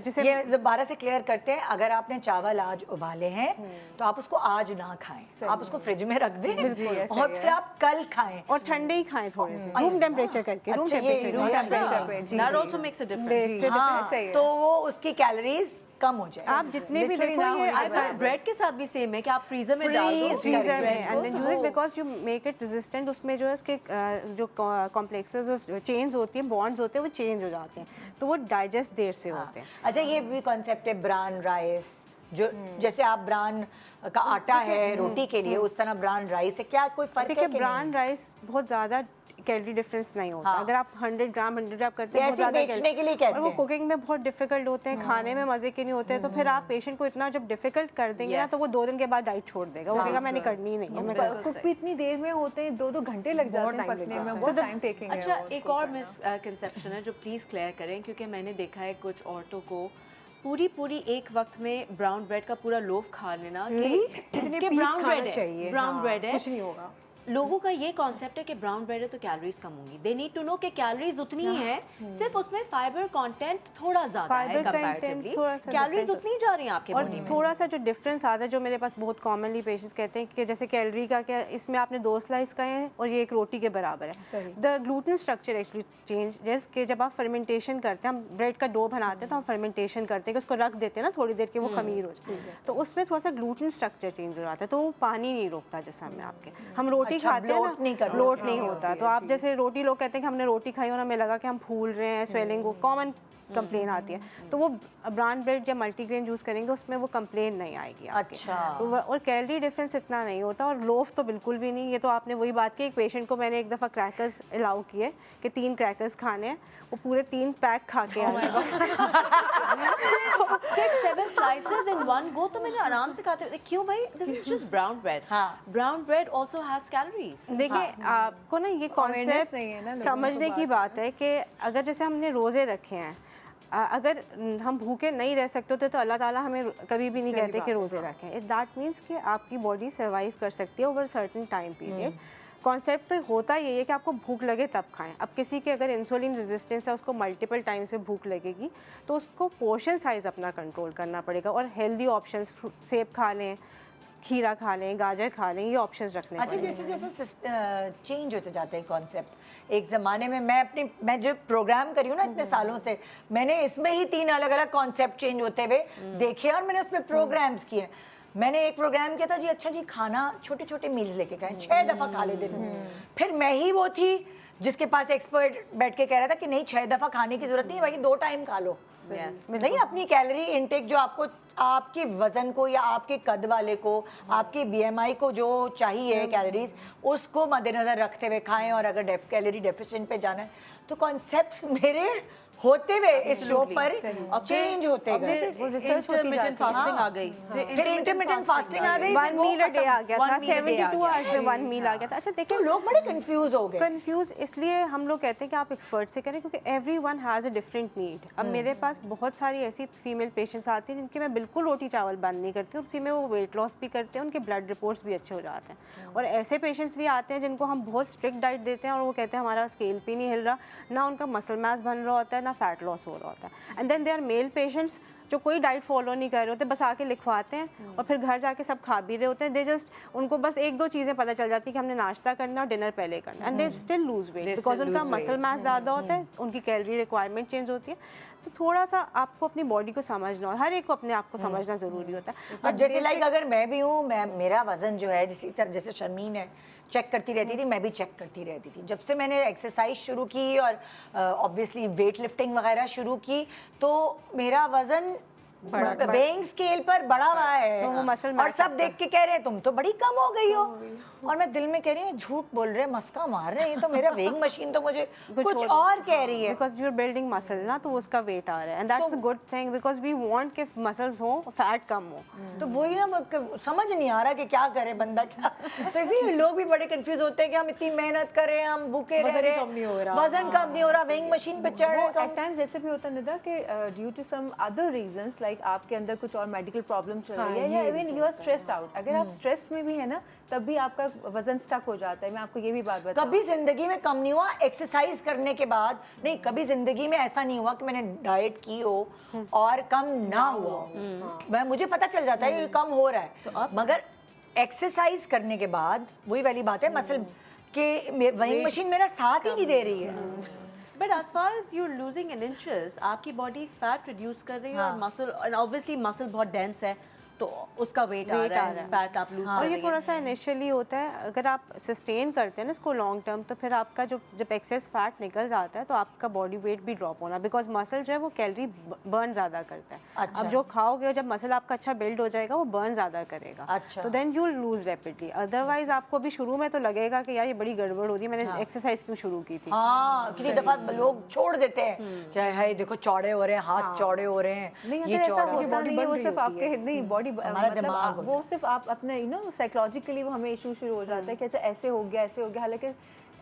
जैसे ये दोबारा से क्लियर करते हैं, अगर आपने चावल आज उबाले हैं तो आप उसको आज ना खाएं, आप उसको फ्रिज में रख दें और फिर आप कल खाएं, और ठंडे ही खाएं थोड़े से, रूम टेम्परेचर करके। रूम अच्छा, ये टेम्परेचर रूम टेम्परेचर पे, जी, दैट जी। Also makes a difference. हाँ, सही है। तो वो उसकी कैलोरीज कम हो जाए। आप जितने भी Literally देखो ना ये होने वाला ब्रेड के साथ भी सेम है कि आप फ्रीजर में डाल दो, फ्रीजर में, bread को, एंड देन तो यूज इट वो- because you make it resistant. उसमें जो है उसके जो कॉम्प्लेक्सेस, जो चेंज होती हैं, बॉन्ड्स होते हैं, वो चेंज हो जाते हैं, तो वो डाइजेस्ट देर से होते हैं। अच्छा, ये भी कॉन्सेप्ट है ब्राउन राइस, जो जैसे आप ब्राउन का आटा है रोटी के लिए, उस तरह ब्राउन राइस है, क्या कोई फर्क है देखिए कि ब्राउन राइस बहुत ज़्यादा कैलोरी डिफरेंस नहीं होता। हाँ। अगर आप 100 ग्राम करते हैं, ऐसे बहुत ज़्यादा बेचने calorie- के लिए कहते और वो हैं। कुकिंग में बहुत डिफिकल्ट होते हैं, खाने में मज़े के नहीं होते हैं, तो फिर आप पेशेंट को इतना जब डिफिकल्ट कर देंगे ना, तो वो 2 दिन के बाद डाइट छोड़ देगा। वो कहेगा मैंने करनी ही नहीं है, मैं कर-" कुक भी इतनी देर में होते हैं, 2-2 घंटे लग जाते हैं पकने में, बहुत टाइम टेकिंग है। अच्छा, वो एक और मिसकंसेप्शन है जो प्लीज़ क्लियर करें, क्योंकि मैंने देखा है कुछ औरतों को पूरी एक वक्त में ब्राउन ब्रेड का पूरा लोफ खा लेना कि ब्राउन ब्रेड है, ब्राउन ब्रेड है, कुछ नहीं होगा। लोगों का ये कॉन्सेप्ट है कि ब्राउन ब्रेड है तो कैलोरीज कम होंगी। दे नीड टू नो कि कैलोरीज उतनी ही है, सिर्फ उसमें फाइबर कंटेंट थोड़ा ज्यादा है Fiber content कंपैरेटिवली, थोड़ा सा कैलोरीज different उतनी जा रही हैं आपके और बॉडी में। थोड़ा सा जो डिफरेंस आता है, जो मेरे पास बहुत कॉमनली पेशेंट्स कहते हैं कि जैसे कैलोरी का क्या, इसमें आपने 2 स्लाइस का है और ये एक रोटी के बराबर है। The gluten structure actually change, जैसे कि जब आप फर्मेंटेशन करते हैं, हम ब्रेड का डो बनाते हैं तो हम फर्मेंटेशन करते हैं कि उसको रख देते हैं ना थोड़ी देर के, वो खमीर हो जाए, तो उसमें थोड़ा सा ग्लूटेन स्ट्रक्चर चेंज हो जाता है, तो वो पानी नहीं रोकता जैसा में आपके। हम रोटी रोटी खाते हैं bloat नहीं ना, करता। ब्लोट नहीं होता। तो आप जैसे रोटी, लोग कहते हैं कि हमने रोटी खाई और हमें लगा कि हम फूल रहे हैं, स्वेलिंग, कॉमन कंप्लेन आती है। तो वो ब्राउन ब्रेड या मल्टीग्रेन जूस करेंगे उसमें वो कंप्लेन नहीं आएगी आपके। अच्छा। तो और कैलोरी डिफरेंस इतना नहीं होता, और लोफ तो बिल्कुल भी नहीं। ये तो आपने वही बात की, एक पेशेंट को मैंने एक दफ़ा क्रैकर्स अलाउ किए कि 3 क्रैकर्स खाने हैं, वो पूरे 3 पैक खा के आए। 6-7 slices in one go तो मैंने आराम से खाते हुए, क्यों भाई, this is just brown bread. हाँ। Brown bread also has calories. देखिए आपको ना ये कॉन्सेप्ट नहीं है ना लोगों समझने की बात है कि अगर जैसे हमने रोज़े रखे हैं, अगर हम भूखे नहीं रह सकते होते तो अल्लाह ताला हमें कभी भी नहीं कहते कि रोज़े रखें। इट दैट मीन्स कि आपकी बॉडी सर्वाइव कर सकती है over certain time period. Concept तो होता ही है कि आपको भूख लगे तब खाएं। अब किसी के अगर इंसुलिन रेजिस्टेंस है, उसको मल्टीपल टाइम्स पे भूख लगेगी, तो उसको पोर्शन साइज़ अपना कंट्रोल करना पड़ेगा, और हेल्दी ऑप्शंस, सेब खा लें, खीरा खा लें, गाजर खा लें, ये ऑप्शंस रखने अच्छा, जैसे जैसे चेंज होते जाते हैं कॉन्सेप्ट। एक ज़माने में मैं जो प्रोग्राम करी हूँ ना इतने सालों से, मैंने इसमें ही 3 अलग अलग कॉन्सेप्ट चेंज होते हुए देखे और मैंने उसमें प्रोग्राम्स किए। मैंने एक प्रोग्राम किया था जी, अच्छा जी खाना छोटे छोटे मील्स लेके खाएं, 6 दफ़ा खा ले दिन में। फिर मैं ही वो थी जिसके पास एक्सपर्ट बैठ के कह रहा था कि नहीं 6 दफ़ा खाने की ज़रूरत नहीं है भाई, 2 टाइम खा लो। नहीं, अपनी कैलोरी इनटेक जो आपको, आपके वजन को या आपके कद वाले को, आपके बीएमआई को जो चाहिए कैलोरीज, उसको मद्देनजर रखते हुए खाएं। और अगर कैलोरी डेफिशिएंट पे जाना है तो कॉन्सेप्ट्स मेरे होते हुए इस शो पर चेंज होते गए। इंटरमिटेंट फास्टिंग आ गई, फिर इंटरमिटेंट फास्टिंग आ गई, 1 मील अ डे आ गया था, 1 meal a day 72 आवर्स में 1 मील आ गया था। अच्छा देखिए, तो लोग बड़े कंफ्यूज हो गए। कंफ्यूज इसलिए हम लोग कहते हैं कि आप एक्सपर्ट से करें, क्योंकि everyone has a different need. अब मेरे पास बहुत सारी ऐसी फीमेल पेशेंट्स आती हैं जिनके मैं बिल्कुल रोटी चावल बंद नहीं करती, और उसी में वो वेट लॉस भी करते हैं, उनके ब्लड रिपोर्ट्स भी अच्छे हो जाते हैं। और ऐसे पेशेंट्स भी आते हैं जिनको हम बहुत स्ट्रिक्ट डाइट देते हैं और वो कहते हैं हमारा स्केल भी नहीं हिल रहा, ना उनका मसल मास बन रहा होता है, ना फैट लॉस हो रहा होता है। And then they are male patients जो कोई डाइट फॉलो नहीं कर रहे होते, बस आके लिखवाते हैं और फिर घर जाके सब खा भी रहे होते हैं। दे जस्ट, उनको बस 1-2 चीज़ें पता चल जाती है कि हमने नाश्ता करना और डिनर पहले करना, and they still lose weight because उनका मसल मास ज़्यादा होता है, उनकी कैलोरी रिक्वायरमेंट चेंज होती है। तो थोड़ा सा आपको अपनी बॉडी को समझना, हर एक को अपने आप को समझना ज़रूरी होता है। अब जैसे लाइक अगर मैं भी हूँ, मेरा वजन जो है जिस तरह जैसे शर्मीन है चेक करती रहती थी, मैं भी चेक करती रहती थी। जब से मैंने एक्सरसाइज शुरू की और ऑब्वियसली वेट लिफ्टिंग वगैरह शुरू की, तो मेरा वजन वेइंग स्केल पर बढ़ा हुआ है, तो वो मसल और सब देख के कह रहे हैं तुम तो बड़ी कम हो गई हो, और मैं दिल में कह रही हूँ झूठ बोल रहे हैं, मस्का मार रहे हैं, तो मेरा वेइंग मशीन तो मुझे कुछ और कह रही है। Because you are building muscle ना, तो उसका वेट आ रहा है, and that's a good thing because we want कि मसल्स हो, फैट कम हो। तो वही ना, समझ नहीं आ रहा कि क्या करे बंदा क्या। तो इसीलिए लोग भी बड़े कंफ्यूज होते हैं कि हम इतनी मेहनत करें, हम भूखे रह रहे हैं, वजन कम नहीं हो रहा, वेइंग मशीन पे चढ़ रहे हैं। एट टाइम्स ऐसे भी होता है निदा कि due to some other reasons, like आपके अंदर कुछ और मेडिकल प्रॉब्लम चल रही है, या even you are stressed out. अगर आप स्ट्रेस में भी है ना, तब भी आपका वजन स्टक हो जाता है। मैं आपको ये भी बात बताऊं, कभी जिंदगी में कम नहीं हुआ एक्सरसाइज करने के बाद, नहीं कभी जिंदगी में ऐसा नहीं हुआ कि मैंने डाइट की हो और कम ना हुआ। मुझे पता चल जाता है कि कम हो रहा है, तो मगर एक्सरसाइज करने के बाद वही वाली बात है, मसल के वेइंग मशीन मेरा साथ ही नहीं दे रही है। But as far as you losing in inches, आपकी बॉडी फैट रिड्यूस कर रही है, और मसल, और ऑब्वियसली मसल बहुत डेंस है, तो उसका वेट आ रहा है, फैट आप लूज कर और रही ये है। थोड़ा सा इनिशियली होता है, अगर आप सस्टेन करते हैं ना इसको लॉन्ग टर्म, तो फिर आपका जब एक्सेस फैट निकल जाता है तो आपका बॉडी वेट भी ड्रॉप होना, बिकॉज मसल जो है वो कैलोरी बर्न ज़्यादा करता है। अच्छा। अब जो खाओगे और जब मसल आपका अच्छा बिल्ड हो जाएगा वो बर्न ज़्यादा करेगा। अच्छा। तो then you lose rapidly. Otherwise आपको भी शुरू में तो लगेगा कि यार ये बड़ी गड़बड़ हो रही है, मैंने एक्सरसाइज क्यों शुरू की थी। हाँ, कितनी दफा लोग छोड़ देते हैं, क्या है देखो चौड़े हो रहे हैं, हाथ चौड़े हो रहे हैं, नहीं ये अगर ऐसा चौड़ा होता नहीं है, वो सिर्फ आपके नहीं बॉडी, हमारा मतलब दिमाग वो सिर्फ आप अपने साइकोलॉजिकली वो हमें इशू शुरू हो जाता है कि अच्छा ऐसे हो गया, ऐसे हो गया, हालांकि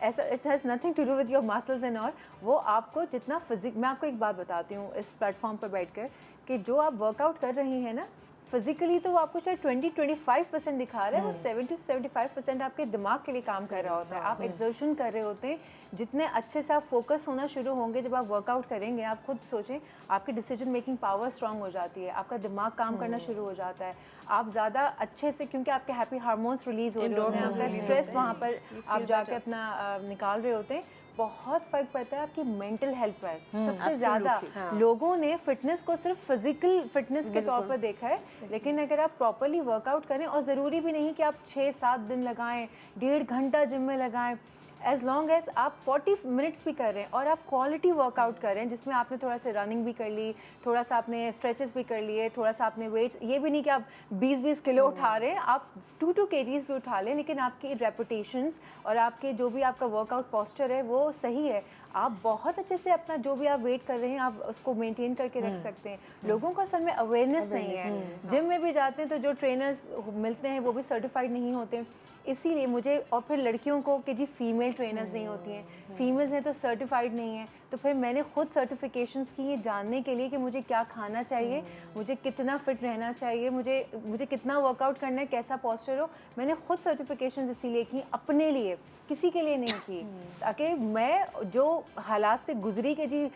ऐसा it has nothing to do with your muscles and all. वो आपको जितना फिजिक, मैं आपको एक बात बताती हूँ इस प्लेटफॉर्म पर बैठकर, कि जो आप वर्कआउट कर रही हैं ना फिजिकली, तो वो आपको शायद 20-25% दिखा रहा है, वो 70 से 75% आपके दिमाग के लिए काम कर रहा होता है। आप एक्सर्शन कर रहे होते हैं, जितने अच्छे से आप फोकस होना शुरू होंगे जब आप वर्कआउट करेंगे, आप खुद सोचें आपकी डिसीजन मेकिंग पावर स्ट्रांग हो जाती है, आपका दिमाग काम करना शुरू हो जाता है, आप ज़्यादा अच्छे से, क्योंकि आपके हैप्पी हार्मोन्स रिलीज हो रहे होते हैं, आपका स्ट्रेस वहाँ पर आप जाके अपना निकाल रहे होते हैं, बहुत फर्क पड़ता है आपकी मेंटल हेल्थ पर। सबसे ज़्यादा लोगों ने फिटनेस को सिर्फ फिजिकल फिटनेस के तौर पर देखा है, लेकिन अगर आप प्रॉपरली वर्कआउट करें, और ज़रूरी भी नहीं कि आप 6-7 दिन लगाएं, 1.5 घंटा जिम में लगाएं, एज लॉन्ग एज आप 40 मिनट्स भी कर रहे हैं और आप क्वालिटी वर्कआउट कर रहे हैं, जिसमें आपने थोड़ा सा रनिंग भी कर ली, थोड़ा सा आपने स्ट्रेचेस भी कर लिए, थोड़ा सा आपने वेट्स, ये भी नहीं कि आप 20-20 किलो उठा रहे हैं, आप 2-2 kgs भी उठा लें, लेकिन आपकी रेपुटेशंस और आपके जो भी आपका वर्कआउट पोस्चर है वो सही है, आप बहुत अच्छे से अपना जो भी आप वेट कर रहे हैं आप उसको मेंटेन करके रख सकते हैं। लोगों को असल में अवेयरनेस नहीं है। जिम में भी जाते हैं तो जो ट्रेनर्स मिलते हैं वो भी सर्टिफाइड नहीं होते, इसीलिए मुझे, और फिर लड़कियों को कि जी फीमेल ट्रेनर्स नहीं होती हैं, फीमेल्स हैं तो सर्टिफाइड नहीं है, तो फिर मैंने खुद सर्टिफिकेशंस की ये जानने के लिए कि मुझे क्या खाना चाहिए, मुझे कितना फिट रहना चाहिए, मुझे कितना वर्कआउट करना है, कैसा पोस्चर हो, मैंने खुद सर्टिफिकेशंस इसीलिए की अपने लिए, किसी के लिए नहीं की, ताकि मैं जो हालात से गुजरी कि जी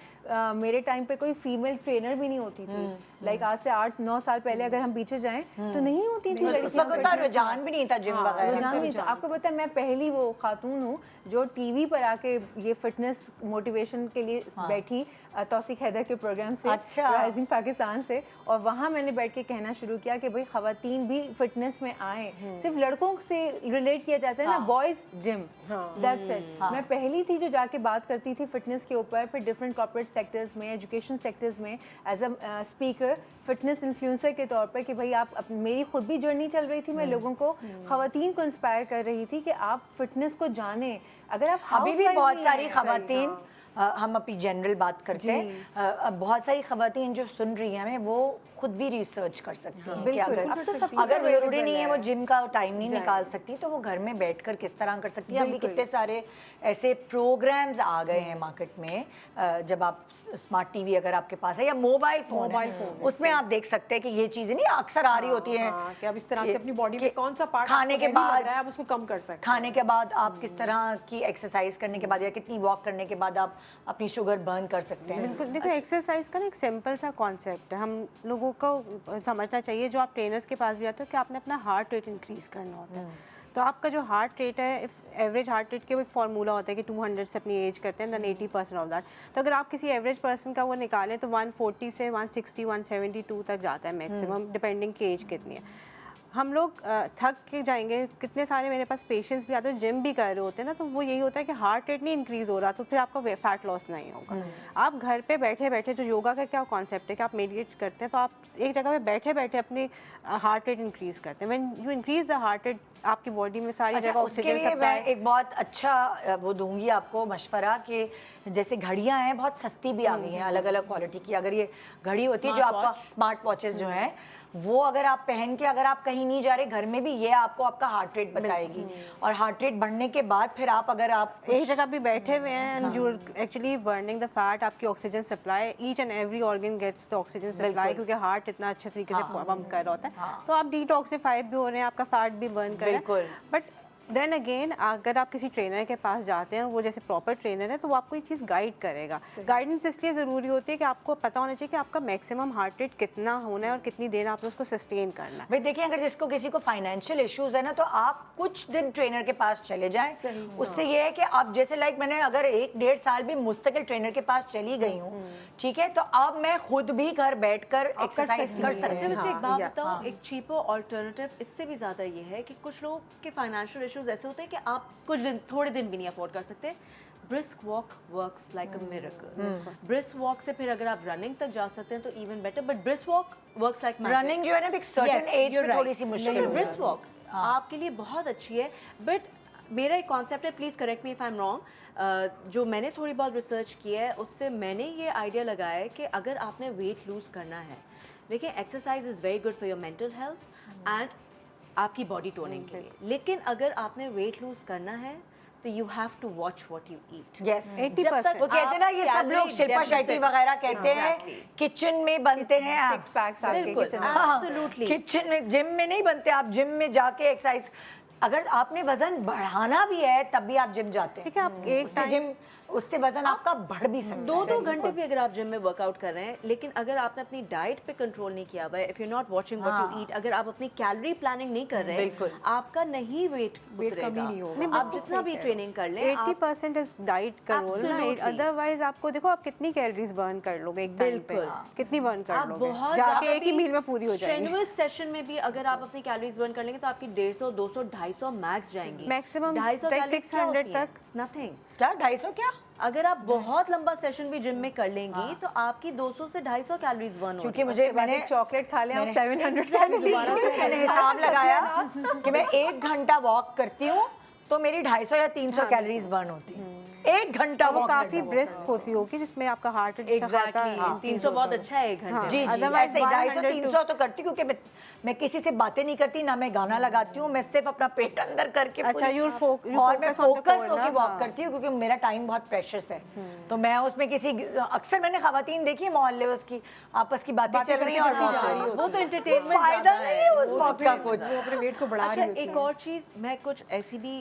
मेरे टाइम पे कोई फीमेल ट्रेनर भी नहीं होती थी, लाइक आज से 8-9 साल पहले अगर हम पीछे जाएं तो नहीं होती थी, उस वक्त तो रुझान भी नहीं था जिम वगैरह। रुझान नहीं था। आपको पता है मैं पहली वो खातून हूँ जो टीवी पर आके ये फिटनेस मोटिवेशन के लिए बैठी, तौसीक हैदर के प्रोग्राम से, अच्छा। राइजिंग पाकिस्तान से, और वहाँ मैंने बैठ के कहना शुरू किया कि भाई ख़वातीन भी फिटनेस में आए, सिर्फ लड़कों से रिलेट किया जाता है ना, बॉयज़ जिम, दैट्स इट। मैं पहली थी जो जाके बात करती थी फिटनेस के ऊपर, फिर डिफरेंट कॉर्पोरेट सेक्टर्स में, एजुकेशन सेक्टर्स में, as a speaker, fitness influencer के तौर पर कि भाई आप मेरी खुद भी जर्नी चल रही थी, मैं लोगों को, ख़वातीन को इंस्पायर कर रही थी कि आप फिटनेस को जानें। अगर आप अभी भी बहुत सारी ख़वातीन, हम अपनी जनरल बात करते हैं, बहुत सारी ख़वातीन जो सुन रही हैं हमें, वो खुद भी रिसर्च कर सकती हैं कि अगर ज़रूरी नहीं है वो जिम का टाइम नहीं निकाल सकती तो वो घर में बैठकर किस तरह कर सकती है। अभी कितने सारे ऐसे प्रोग्राम्स आ गए हैं मार्केट में, जब आप स्मार्ट टीवी अगर आपके पास है या मोबाइल फोन है, उसमें आप देख सकते हैं कि ये चीज़ें नहीं अक्सर आ रही होती हैं कि आप इस तरह से अपनी बॉडी में कौन सा पार्ट खाने के बाद आप उसको कम कर सकते हैं, खाने के बाद आप किस तरह की एक्सरसाइज करने के बाद या कितनी वॉक करने के बाद आप अपनी शुगर बर्न कर सकते हैं। बिल्कुल, देखो एक्सरसाइज का ना एक सिंपल सा कॉन्सेप्ट है, हम लोगों को समझना चाहिए जो आप ट्रेनर्स के पास भी आते हो कि आपने अपना हार्ट रेट इंक्रीज़ करना होता है। तो आपका जो हार्ट रेट है, एवरेज हार्ट रेट के वो एक फार्मूला होता है कि 200 से अपनी एज करते हैं, देन 80% ऑफ दैट। तो अगर आप किसी एवरेज पर्सन का वो निकालें तो 140 से 160, 172 तक जाता है मैक्सिमम, डिपेंडिंग की एज कितनी है। हम लोग थक के जाएंगे, कितने सारे मेरे पास पेशेंट्स भी आते हैं जिम भी कर रहे होते हैं ना, तो वो यही होता है कि हार्ट रेट नहीं इंक्रीज़ हो रहा, तो फिर आपका फैट लॉस नहीं होगा। आप घर पे बैठे बैठे, जो योगा का क्या कॉन्सेप्ट है कि आप मेडिटेट करते हैं, तो आप एक जगह पे बैठे बैठे अपनी हार्ट रेट इंक्रीज़ करते हैं। When you increase the heart rate, आपकी बॉडी में सारी जगह ऑक्सीजन सप्लाई। एक बहुत अच्छा वो दूंगी आपको मशवरा कि जैसे घड़ियां हैं बहुत सस्ती भी आ गई हैं अलग अलग क्वालिटी की। अगर ये घड़ी होती है जो आपका स्मार्ट वॉचेस जो हैं, वो अगर आप पहन के अगर आप कहीं नहीं जा रहे घर में भी, ये आपको आपका हार्ट रेट बताएगी, और हार्ट रेट बढ़ने के बाद फिर आप अगर आप एक जगह भी बैठे हुए हैं and you actually burning the fat, आपकी oxygen supply, each and every organ gets the oxygen supply, क्योंकि हार्ट इतना अच्छे तरीके से पंप कर रहा होता है, तो आप डिटॉक्सिफाई भी हो रहे हैं, आपका फैट भी बर्न कर रहे हैं। बट देन अगेन अगर आप किसी ट्रेनर के पास जाते हैं, वो जैसे प्रॉपर ट्रेनर है, तो वो आपको ये चीज़ गाइड करेगा। गाइडेंस इसलिए ज़रूरी होती है कि आपको पता होना चाहिए कि आपका मैक्सिमम हार्ट रेट कितना होना है और कितनी देर आपने उसको सस्टेन करना है। भाई देखिए, अगर जिसको किसी को फाइनेंशियल इश्यूज है ना, तो आप कुछ दिन ट्रेनर के पास चले जाएं। उससे ये है कि आप जैसे लाइक मैंने अगर 1-1.5 साल भी मुस्तकिल ट्रेनर के पास चली गई हूँ, ठीक है, तो अब मैं खुद भी घर बैठकर एक्सरसाइज कर सकती हूँ। वैसे एक बात बताऊँ, एक चीपर ऑल्टरनेटिव इससे भी ज़्यादा ये है कि कुछ लोगों के फाइनेंशियल इश्यूज ऐसे होते हैं कि आप कुछ दिन, थोड़े दिन भी नहीं अफोर्ड कर सकते। Brisk walk works like a miracle. Brisk walk से फिर अगर आप रनिंग तक जा सकते हैं तो even better, but brisk walk works like magic. Running जो है ना एक सर्टेन एज में थोड़ी सी मुश्किल है, ब्रिस्क वॉक आपके लिए बहुत अच्छी है। बट मेरा एक कॉन्सेप्ट है, please correct me if I am wrong, जो मैंने थोड़ी बहुत रिसर्च की है उससे मैंने ये आइडिया लगाया है कि अगर आपने वेट लूज़ करना है, देखिए exercise is very good for your mental health and आपकी बॉडी टोनिंग के लिए, लेकिन अगर आपने वेट लूज़ करना है तो you have to watch what you eat. Yes, 80%। वो कहते हैं ना, ये सब लोग शिल्पा शेट्टी वगैरह कहते हैं किचन में बनते हैं एब्स। बिल्कुल, एब्सोल्युटली। किचन में, जिम में नहीं बनते। आप जिम में जाके एक्सरसाइज अगर आपने वजन बढ़ाना भी है तब भी आप जिम जाते हैं। ठीक है, आप एक उससे जिम उससे वजन आपका बढ़ भी सकता है। 2 घंटे भी अगर आप जिम में वर्कआउट कर रहे हैं, लेकिन अगर आपने अपनी डाइट पे कंट्रोल नहीं किया हुआ है, if you not watching what you ईट, अगर आप अपनी कैलोरी प्लानिंग नहीं कर रहे हैं, बिल्कुल। आपका नहीं वेट उतरेगा। नहीं होगा। आप जितना भी ट्रेनिंग कर लें, 80% इज डाइट कंट्रोल ना, Absolutely. अदरवाइज आपको देखो आप कितनी कैलोरीज बर्न कर लोगे एक टाइम पे, बिल्कुल। कितनी बर्न कर आप लोगे, बहुत जाके एक ही मील में पूरी हो जाएगी। स्ट्रेनुअस सेशन में भी अगर आप अपनी कैलोरीज बर्न कर लेंगे तो आपकी 150, 200, 250 मैक्स जाएंगी। Maximum 250 like कैलोरीज 600 तक। नथिंग। क्या 250 क्या? अगर आप बहुत लंबा सेशन भी जिम में कर लेंगी तो आपकी 200 से 250 कैलोरीज बर्न क्योंकि होगी। मुझे मैंने चॉकलेट खा लें आप मैंने- 700 कैलोरीज मैंने हिसाब लगाया कि मैं 1 घंटा वॉक करती हूँ तो मेरी 250 या 300 कैलोरीज बर्न होती है। 1 घंटा वो वॉक काफी ब्रिस्क होती होगी जिसमें आपका हार्ट एग्जैक्टली 300 बहुत अच्छा है 1 घंटे जी में। जी, Otherwise ऐसे ही 250 100 300 तो करती हूँ क्योंकि मैं किसी से बातें नहीं करती, ना मैं गाना लगाती हूँ, मैं सिर्फ अपना पेट अंदर करके अच्छा, पूरी- you'll you और मैं focus on the focus core होके ना, वॉक हाँ। करती हूँ क्योंकि मेरा टाइम बहुत प्रेशियस है। तो मैं उसमें किसी अक्सर मैंने खवातीन देखी है मोहल्ले उसकी आपस की बातें चल रही हैं और करती walk जा कर रही रही हैं। वो तो एंटरटेनमेंट फायदा नहीं है उस वॉक का कुछ। वो अपने वेट को बढ़ा अच्छा, रही होती एक हैं। और चीज़, मैं कुछ ऐसी भी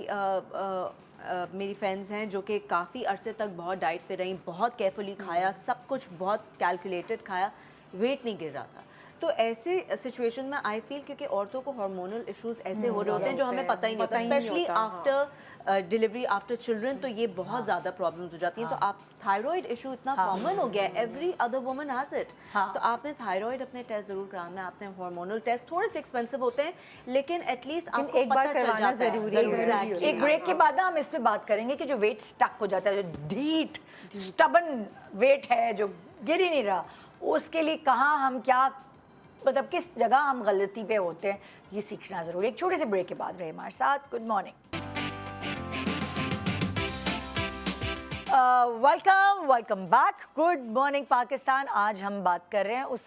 मेरी फ्रेंड्स हैं जो कि काफ़ी अरसे तक बहुत डाइट पे रहीं, बहुत केयरफुली खाया, सब कुछ बहुत कैलकुलेटेड खाया, वेट नहीं गिर रहा था। तो ऐसे सिचुएशन में आई फील क्योंकि औरतों को हार्मोनल इश्यूज ऐसे हो रहे होते हैं जो हमें पता ही नहीं होता, specially after delivery, after children, तो ये बहुत ज़्यादा प्रॉब्लम्स हो जाती हैं। तो आप थायराइड इशू इतना कॉमन हो गया है, every other woman has it. तो आपने थायराइड अपने टेस्ट ज़रूर कराना है, आपने हार्मोनल टेस्ट थोड़े से एक्सपेंसिव होते हैं लेकिन एटलीस्ट आपको एक बार पता चल करवाना जाता है। ज़रूरी है। Exactly. एक ब्रेक के बाद ना हम इस पे बात करेंगे कि जो वेट स्टक हो जाता है, जो ढीठ स्टबन वेट है जो गिर ही नहीं रहा, उसके लिए कहाँ हम क्या मतलब किस जगह हम गलती पे होते हैं, ये सीखना जरूरी है। एक छोटे से ब्रेक के बाद रहे हमारे साथ। Good morning, welcome back. Good morning Pakistan. आज हम बात कर रहे हैं उस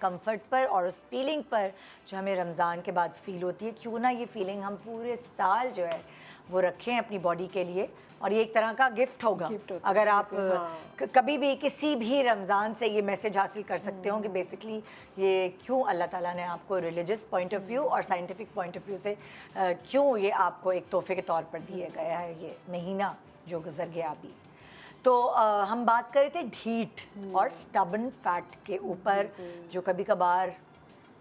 कंफर्ट पर और उस फीलिंग पर जो हमें रमज़ान के बाद फील होती है। क्यों ना ये फीलिंग हम पूरे साल जो है वो रखें अपनी बॉडी के लिए, और ये एक तरह का गिफ्ट होगा। अगर आप कभी भी किसी भी रमज़ान से ये मैसेज हासिल कर सकते हो कि बेसिकली ये क्यों अल्लाह ताला ने आपको रिलीजियस पॉइंट ऑफ व्यू और साइंटिफिक पॉइंट ऑफ व्यू से क्यों ये आपको एक तोहफे के तौर पर दिया गया है ये महीना जो गुजर गया अभी। तो हम बात कर रहे थे ढीठ और स्टबन फैट के ऊपर जो कभी कभार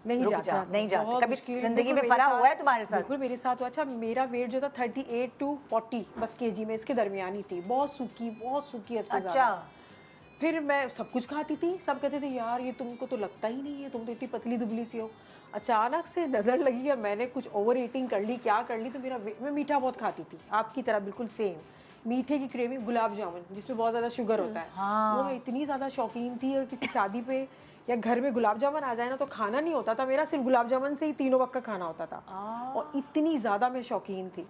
नहीं रुक जाता, नहीं जाता। बहुत कभी मुश्किल। जिंदगी बिल्कुल में मेरे फरा साथ- हुआ है तुम्हारे साथ? बिल्कुल मेरे साथ हुआ। अच्छा, मेरा वेट जो था 38 to 40 बस केजी में, इसके दरमियानी थी, बहुत सूखी इससे अच्छा। ज़्यादा। फिर मैं सब कुछ खाती थी, सब कहते थे यार ये तुमको तो लगता ही नहीं है, तुम तो इतनी पतली दुबली सी हो। अचानक से नज़र लगी या मैंने कुछ ओवर ईटिंग कर ली, क्या कर ली, तो मेरा मैं मीठा बहुत खाती थी, आपकी तरह बिल्कुल सेम। मीठे की क्रेविंग, गुलाब जामुन जिसमें बहुत ज़्यादा शुगर होता है, वो मैं इतनी ज़्यादा शौकीन थी। और किसी शादी पे या घर में गुलाब जामुन आ जाए ना तो खाना नहीं होता था मेरा, सिर्फ गुलाब जामुन से ही तीनों वक्त का खाना होता था। और इतनी ज़्यादा मैं शौकीन थी।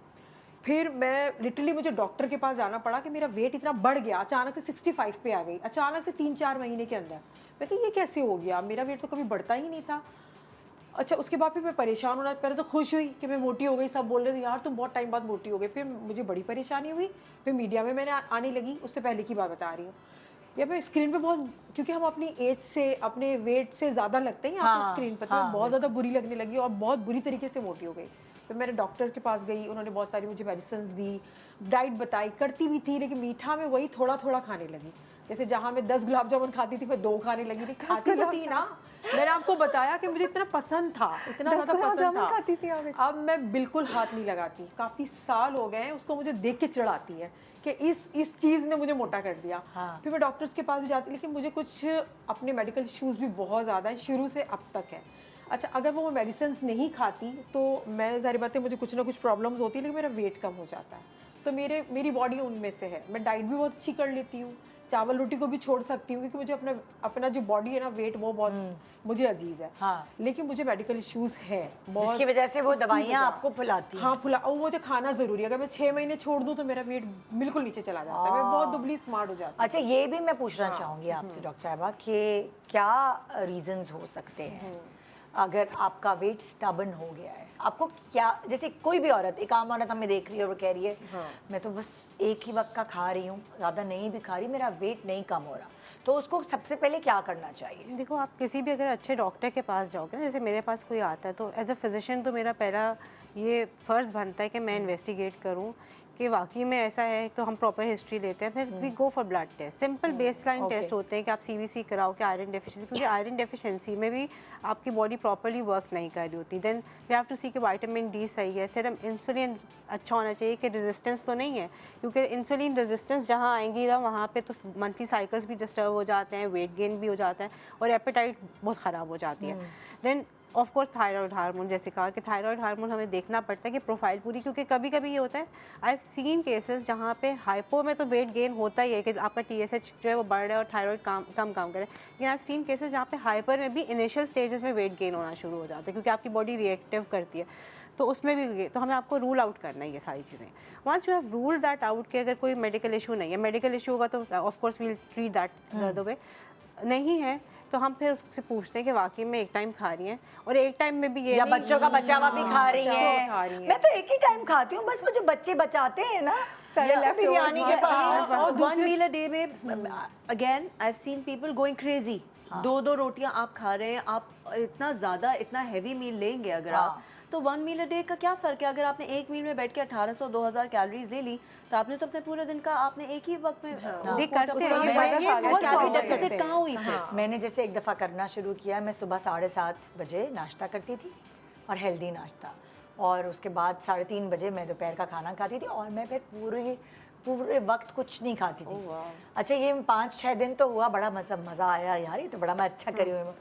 फिर मैं लिटरली मुझे डॉक्टर के पास जाना पड़ा कि मेरा वेट इतना बढ़ गया, अचानक से 65 पे आ गई, अचानक से 3-4 महीने के अंदर। मैं कही ये कैसे हो गया, मेरा वेट तो कभी बढ़ता ही नहीं था। अच्छा, उसके बाद फिर मैं परेशान होना, पहले तो खुश हुई कि मैं मोटी हो गई, सब बोल रहे थे यार तुम बहुत टाइम बाद मोटी हो गई। फिर मुझे बड़ी परेशानी हुई, फिर मीडिया में मैंने आने लगी। उससे पहले की बात बता रही हूँ, या मैं स्क्रीन पे बहुत, क्योंकि हम अपनी एज से अपने वेट से ज़्यादा लगते हैं यहाँ पे स्क्रीन पर, तो बहुत ज़्यादा बुरी लगने लगी और बहुत बुरी तरीके से मोटी हो गई। फिर मैंने डॉक्टर के पास गई, उन्होंने बहुत सारी मुझे मेडिसिन दी, डाइट बताई, करती भी थी, लेकिन मीठा में वही थोड़ा थोड़ा खाने लगी। जैसे जहाँ मैं 10 गुलाब जामुन खाती थी मैं 2 खाने लगी थी, खाती तो थी ना। मैंने आपको बताया कि मुझे इतना पसंद था, इतना ज़्यादा पसंद था, खाती थी आप। अब मैं बिल्कुल हाथ नहीं लगाती। काफ़ी साल हो गए हैं, उसको मुझे देख के चिढ़ाती है कि इस चीज़ ने मुझे मोटा कर दिया। फिर मैं डॉक्टर्स के पास भी जाती, लेकिन मुझे कुछ अपने मेडिकल इश्यूज़ भी बहुत ज़्यादा हैं, शुरू से अब तक है। अच्छा, अगर वो मेडिसिन नहीं खाती तो मैं ज़ाहिर बात है मुझे कुछ ना कुछ प्रॉब्लम्स होती है, लेकिन मेरा वेट कम हो जाता है। तो मेरी बॉडी उनमें से है। मैं डाइट भी बहुत अच्छी कर लेती हूँ, चावल रोटी को भी छोड़ सकती हूँ, क्योंकि मुझे अपना जो बॉडी है ना, वेट वो बहुत मुझे अजीज है। लेकिन मुझे मेडिकल इश्यूज है बहुत, जिसकी वजह से वो दवाइयाँ आपको फुलाती हैं। हाँ, और मुझे खाना जरूरी है। अगर मैं 6 महीने छोड़ दूँ तो मेरा वेट बिल्कुल नीचे चला जाता है, मैं बहुत दुबली स्मार्ट हो जाती हूँ। अच्छा, ये भी मैं पूछना चाहूँगी आपसे डॉक्टर साहिबा कि क्या रीजंस हो सकते हैं अगर आपका वेट स्टबन हो गया है? आपको क्या, जैसे कोई भी औरत, एक आम औरत हमें देख रही है और वो कह रही है मैं तो बस एक ही वक्त का खा रही हूँ, ज़्यादा नहीं भी खा रही, मेरा वेट नहीं कम हो रहा, तो उसको सबसे पहले क्या करना चाहिए? देखो, आप किसी भी अगर अच्छे डॉक्टर के पास जाओगे ना, जैसे मेरे पास कोई आता है तो एज अ फिजिशियन तो मेरा पहला ये फ़र्ज़ बनता है कि मैं इन्वेस्टिगेट करूँ कि वाकई में ऐसा है। तो हम प्रॉपर हिस्ट्री लेते हैं, फिर we go for blood test. Simple baseline test होते हैं कि आप सीवीसी कराओ कि आयरन डेफिशिएंसी, क्योंकि आयरन डेफिशिएंसी में भी आपकी बॉडी प्रॉपर्ली वर्क नहीं कर रही होती। देन वी हैव टू सी कि विटामिन डी सही है, सीरम इंसुलिन अच्छा होना चाहिए कि रेजिस्टेंस तो नहीं है, क्योंकि इंसुलिन रेजिस्टेंस जहाँ आएंगी ना वहाँ पे तो मंथली साइकिल्स भी डिस्टर्ब हो जाते हैं, वेट गेन भी हो जाता है और एपेटाइट बहुत ख़राब हो जाती है। Then of course thyroid hormone, जैसे कहा कि थायराइड हार्मोन हमें देखना पड़ता है कि प्रोफाइल पूरी, क्योंकि कभी कभी ये होता है, आई हैव सीन केसेस जहाँ पे हाइपो में तो वेट गेन होता ही है कि आपका TSH जो है वो बढ़ रहा है और थायराइड कम काम करे, लेकिन आई हैव सीन केसेस जहाँ पे हाइपर में भी इनिशियल स्टेजेस में वेट गेन होना शुरू हो जाता है, क्योंकि आपकी बॉडी रिएक्टिव करती है। तो उसमें भी तो हमें आपको रूल आउट करना है ये सारी चीज़ें। Once you have rule that out कि अगर कोई मेडिकल इशू नहीं है, मेडिकल इशू होगा तो of course we'll treat that the way, नहीं है तो हम फिर उससे पूछते हैं कि वाकई में एक टाइम खा रही हैं और एक टाइम में भी ये या बच्चों का बचावा भी खा रही खा रही है। हैं। मैं तो एक ही टाइम खाती हूँ बस, वो जो बच्चे बचाते हैं ना सारे या leftovers बिरयानी के पास। और 1 मील अ डे में again I have seen people going crazy. 2-2 रोटियां आप खा रहे हैं, आप इतना ज़्यादा इतना हैवी मील लेंगे अगर आप, तो 1 मील अ डे का क्या फ़र्क है? अगर आपने एक मील में बैठ के 1800-2000 कैलोरीज ले ली तो आपने तो अपने पूरे दिन का आपने एक ही वक्त में करते हैं ये बहुत कैलोरी डेफिसिट कहाँ हुई फिर? मैंने जैसे एक दफ़ा करना शुरू किया, मैं सुबह 7:30 बजे नाश्ता करती थी और हेल्दी नाश्ता, और उसके बाद 3:30 बजे मैं दोपहर का खाना खाती थी और मैं फिर पूरे वक्त कुछ नहीं खाती थी। अच्छा, ये 5-6 दिन तो हुआ, बड़ा मज़ा आया यार, ये तो बड़ा मैं अच्छा करी हुई हूँ।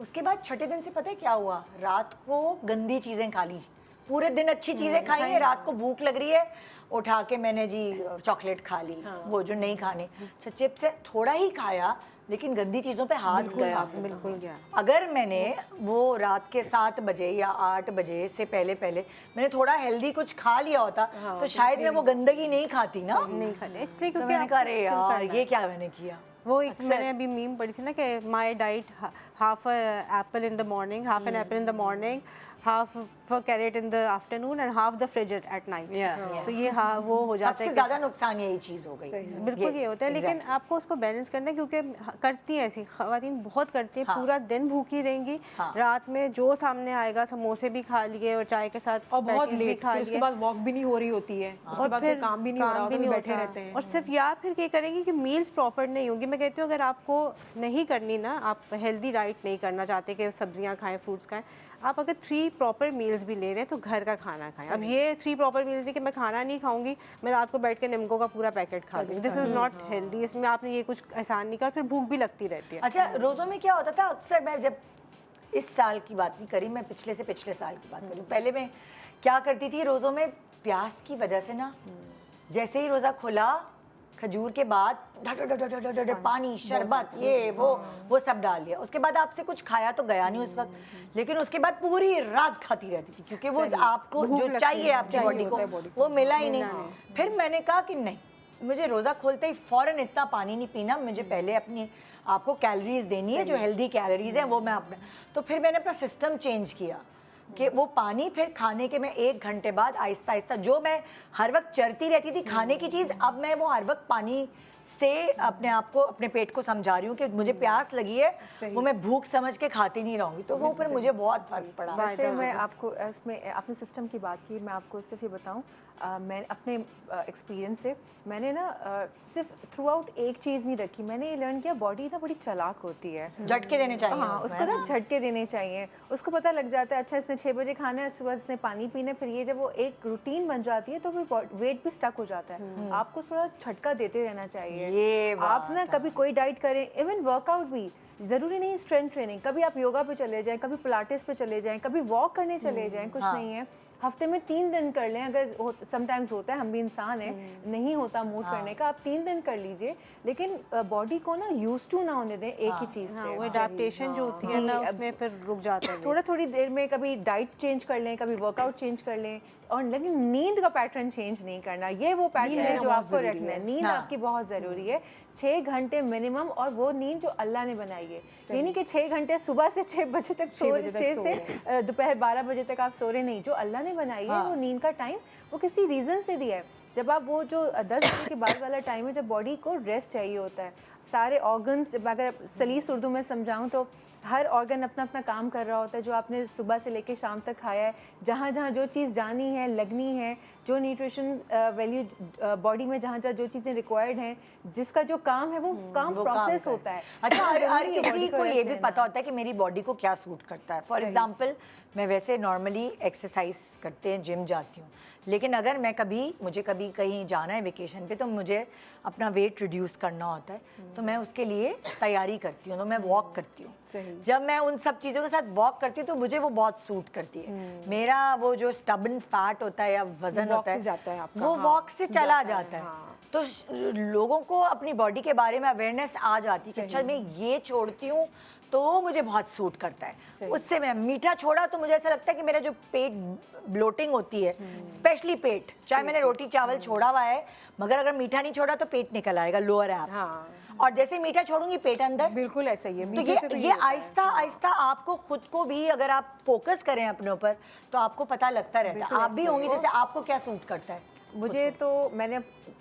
उसके बाद छठे दिन से पता है क्या हुआ, रात को गंदी चीज़ें खा ली, पूरे दिन अच्छी चीज़ें खाई है, रात को भूख लग रही है, उठा के मैंने जी चॉकलेट खा ली, वो जो नहीं खाने। अच्छा, चिप्स है थोड़ा ही खाया, लेकिन गंदी चीज़ों पे हाथ गया, बिल्कुल गया। अगर मैंने वो रात के 7 बजे या 8 बजे से पहले मैंने थोड़ा हेल्दी कुछ खा लिया होता, तो शायद मैं वो गंदगी नहीं खाती ना। नहीं खाते इसलिए तो क्योंकि मैंने कहा अरे यार ये क्या मैंने किया। वो एक मैंने अभी मीम पढ़ी थी ना कि my diet half apple in the morning, half an apple in the morning, half carrot in the afternoon and half the fridge at night. तो ये वो हो जाता है सबसे ज़्यादा नुकसान यही चीज़ हो गई। बिल्कुल ये होता है, लेकिन आपको उसको बैलेंस करना है, क्योंकि करती हैं ऐसी ख़वातीन बहुत करती हैं, पूरा दिन भूखी रहेंगी, रात में जो सामने आएगा समोसे भी खा लिए और चाय के साथ और बहुत पैटीज भी लेट, खा फिर उसके लिए बाद वॉक भी नहीं हो रही होती है, उसके बाद फिर काम भी नहीं हो रहा होता, बैठे रहते हैं। और सिर्फ या फिर ये करेंगे कि मील्स प्रॉपर नहीं होंगी। मैं कहती हूँ अगर आपको नहीं करनी ना, आप हेल्दी डाइट नहीं करना चाहते कि सब्जियाँ खाएं, फ्रूट्स खाएं, आप अगर 3 प्रॉपर मील्स भी ले रहे हैं तो घर का खाना खाएं। अब ये 3 प्रॉपर मील्स नहीं कि मैं खाना नहीं खाऊंगी, मैं रात को बैठ के निम्को का पूरा पैकेट खा लूँगी, दिस इज़ नॉट हेल्दी। इसमें आपने ये कुछ आसान नहीं करा, फिर भूख भी लगती रहती है। अच्छा, रोज़ों में क्या होता था, अक्सर मैं जब इस साल की बात नहीं करी, मैं पिछले से पिछले साल की बात करूँ, पहले मैं क्या करती थी, रोज़ों में प्यास की वजह से ना, जैसे ही रोज़ा खुला, खजूर के बाद पानी, शरबत, ये वो सब डाल लिया। उसके बाद आपसे कुछ खाया तो गया नहीं उस वक्त, लेकिन उसके बाद पूरी रात खाती रहती थी, क्योंकि वो आपको जो चाहिए आपकी बॉडी को वो मिला ही नहीं। फिर मैंने कहा कि नहीं, मुझे रोज़ा खोलते ही फ़ौरन इतना पानी नहीं पीना, मुझे पहले अपनी आपको कैलोरीज देनी है, जो हेल्दी कैलोरीज हैं वो मैं अपने, तो फिर मैंने अपना सिस्टम चेंज किया कि वो पानी फिर खाने के मैं 1 घंटे बाद आहिस्ता आहिस्ता, जो मैं हर वक्त चरती रहती थी खाने की चीज़, अब मैं वो हर वक्त पानी से अपने आप को, अपने पेट को समझा रही हूँ कि मुझे प्यास लगी है, वो मैं भूख समझ के खाती नहीं रहूँगी। तो वो फिर मुझे बहुत फ़र्क पड़ा। वैसे मैं आपको इसमें आपने सिस्टम की बात की, मैं आपको सिर्फ ये बताऊँ, मैं अपने एक्सपीरियंस से मैंने ना सिर्फ थ्रू आउट एक चीज़ नहीं रखी, मैंने ये लर्न किया बॉडी ना बड़ी चालाक होती है, झटके देने चाहिए। हाँ, उसको ना झटके देने चाहिए, उसको पता लग जाता है अच्छा इसने 6 बजे खाना है, सुबह इसने पानी पीना है, फिर ये जब वो एक रूटीन बन जाती है तो फिर वेट भी स्टक हो जाता है। आपको थोड़ा झटका देते रहना चाहिए। ये आप ना कभी कोई डाइट करें, इवन वर्कआउट भी ज़रूरी नहीं, स्ट्रेंथ ट्रेनिंग, कभी आप योगा पे चले जाएं, कभी पिलाटेस पे चले जाएं, कभी वॉक करने चले जाएं, कुछ नहीं है, हफ्ते में 3 दिन कर लें, अगर समटाइम्स होता है, हम भी इंसान हैं, नहीं होता मूड करने का, आप 3 दिन कर लीजिए, लेकिन बॉडी को ना यूज टू ना होने दें एक ही चीज़ से। वो एडेप्टेशन जो होती है ना उसमें फिर रुक जाता है। थोड़ी देर में कभी डाइट चेंज कर लें, कभी वर्कआउट चेंज कर लें, और लेकिन नींद का पैटर्न चेंज नहीं करना, ये वो पैटर्न है जो आपको रखना है। नींद आपकी बहुत ज़रूरी है, 6 घंटे मिनिमम, और वो नींद जो अल्लाह ने बनाई है, ये नहीं कि 6 घंटे सुबह से 6 बजे तक सो रहे, 6 से दोपहर 12 बजे तक आप सो रहे, नहीं, जो अल्लाह ने बनाई है वो नींद का टाइम वो किसी रीज़न से दिया है। जब आप वो जो 10 बजे के बाद वाला टाइम है जब बॉडी को रेस्ट चाहिए होता है, सारे ऑर्गन्स, अगर सलीस उर्दू में समझाऊं तो हर ऑर्गन अपना अपना काम कर रहा होता है। जो आपने सुबह से लेके शाम तक खाया है, जहाँ जहाँ जो चीज़ जानी है, लगनी है, जो न्यूट्रिशन वैल्यू बॉडी में जहाँ जहाँ जो चीज़ें रिक्वायर्ड हैं, जिसका जो काम है वो काम प्रोसेस होता है। अच्छा, हर ज़रूरी है किसी body को ये भी रहना। पता होता है कि मेरी बॉडी को क्या सूट करता है। फॉर एग्जाम्पल, मैं वैसे नॉर्मली एक्सरसाइज करते हैं, जिम जाती हूँ, लेकिन अगर मैं मुझे कभी कहीं जाना है वेकेशन पे, तो मुझे अपना वेट रिड्यूस करना होता है, तो मैं उसके लिए तैयारी करती हूँ, तो मैं वॉक करती हूँ। जब मैं उन सब चीज़ों के साथ वॉक करती हूँ तो मुझे वो बहुत सूट करती है। मेरा वो जो स्टबन फैट होता है या वजन होता है, वो वॉक से चला जाता है। तो लोगों को अपनी बॉडी के बारे में अवेयरनेस आ जाती है कि अच्छा मैं ये छोड़ती हूँ तो मुझे बहुत सूट करता है। उससे मैं मीठा छोड़ा तो मुझे ऐसा लगता है कि मेरा जो पेट ब्लोटिंग होती है, स्पेशली पेट, चाहे मैंने रोटी चावल छोड़ा हुआ है, मगर अगर मीठा नहीं छोड़ा तो पेट निकल आएगा, लोअर ऐप। और जैसे मीठा छोड़ूंगी पेट अंदर, बिल्कुल ऐसा ही है। तो ये आहिस्ता आहिस्ता आपको खुद को भी, अगर आप फोकस करें अपने ऊपर, तो आपको पता लगता रहता है। आप भी होंगी, जैसे आपको क्या सूट करता है?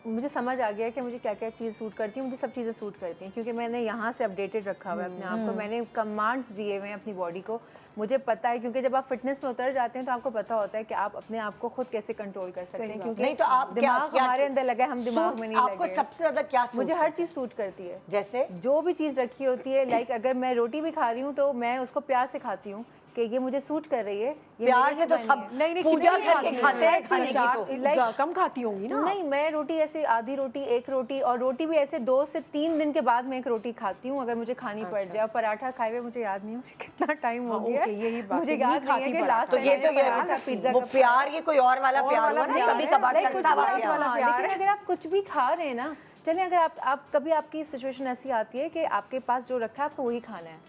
मुझे समझ आ गया कि मुझे क्या क्या चीज़ सूट करती है। मुझे सब चीज़ें सूट करती हैं क्योंकि मैंने यहाँ से अपडेटेड रखा हुआ है अपने आप को। मैंने कमांड्स दिए हुए हैं अपनी बॉडी को। मुझे पता है, क्योंकि जब आप फिटनेस में उतर जाते हैं तो आपको पता होता है कि आप अपने आप को खुद कैसे कंट्रोल कर सकते हैं। क्योंकि नहीं तो आप दिमाग हमारे अंदर लगा है, हम दिमाग में नहीं लगे। आपको सबसे ज्यादा क्या सूट? मुझे हर चीज़ सूट करती है। जैसे जो भी चीज़ रखी होती है, लाइक अगर मैं रोटी भी खा रही हूँ तो मैं उसको प्यार से खाती हूँ कि ये मुझे सूट कर रही है। ये प्यार से तो सब नहीं पूजा करके खाते हैं, खाने की तो कम खाती होंगी ना? नहीं, मैं रोटी ऐसे आधी रोटी, एक रोटी, और रोटी भी ऐसे 2 से 3 दिन के बाद मैं एक रोटी खाती हूँ अगर मुझे खानी पड़ जाए। और पराठा खाए हुए मुझे याद नहीं, मुझे कितना टाइम हो गया, यही बात, मुझे याद नहीं है कि लास्ट तो ये वो प्यार, ये कोई और वाला प्यार हुआ ना, कभी कभार करता हुआ प्यार। लेकिन अगर आप कुछ भी खा रहे हैं ना, चलिए अगर आप कभी आपकी सिचुएशन ऐसी आती है कि आपके पास जो रखा है आपको वही खाना है,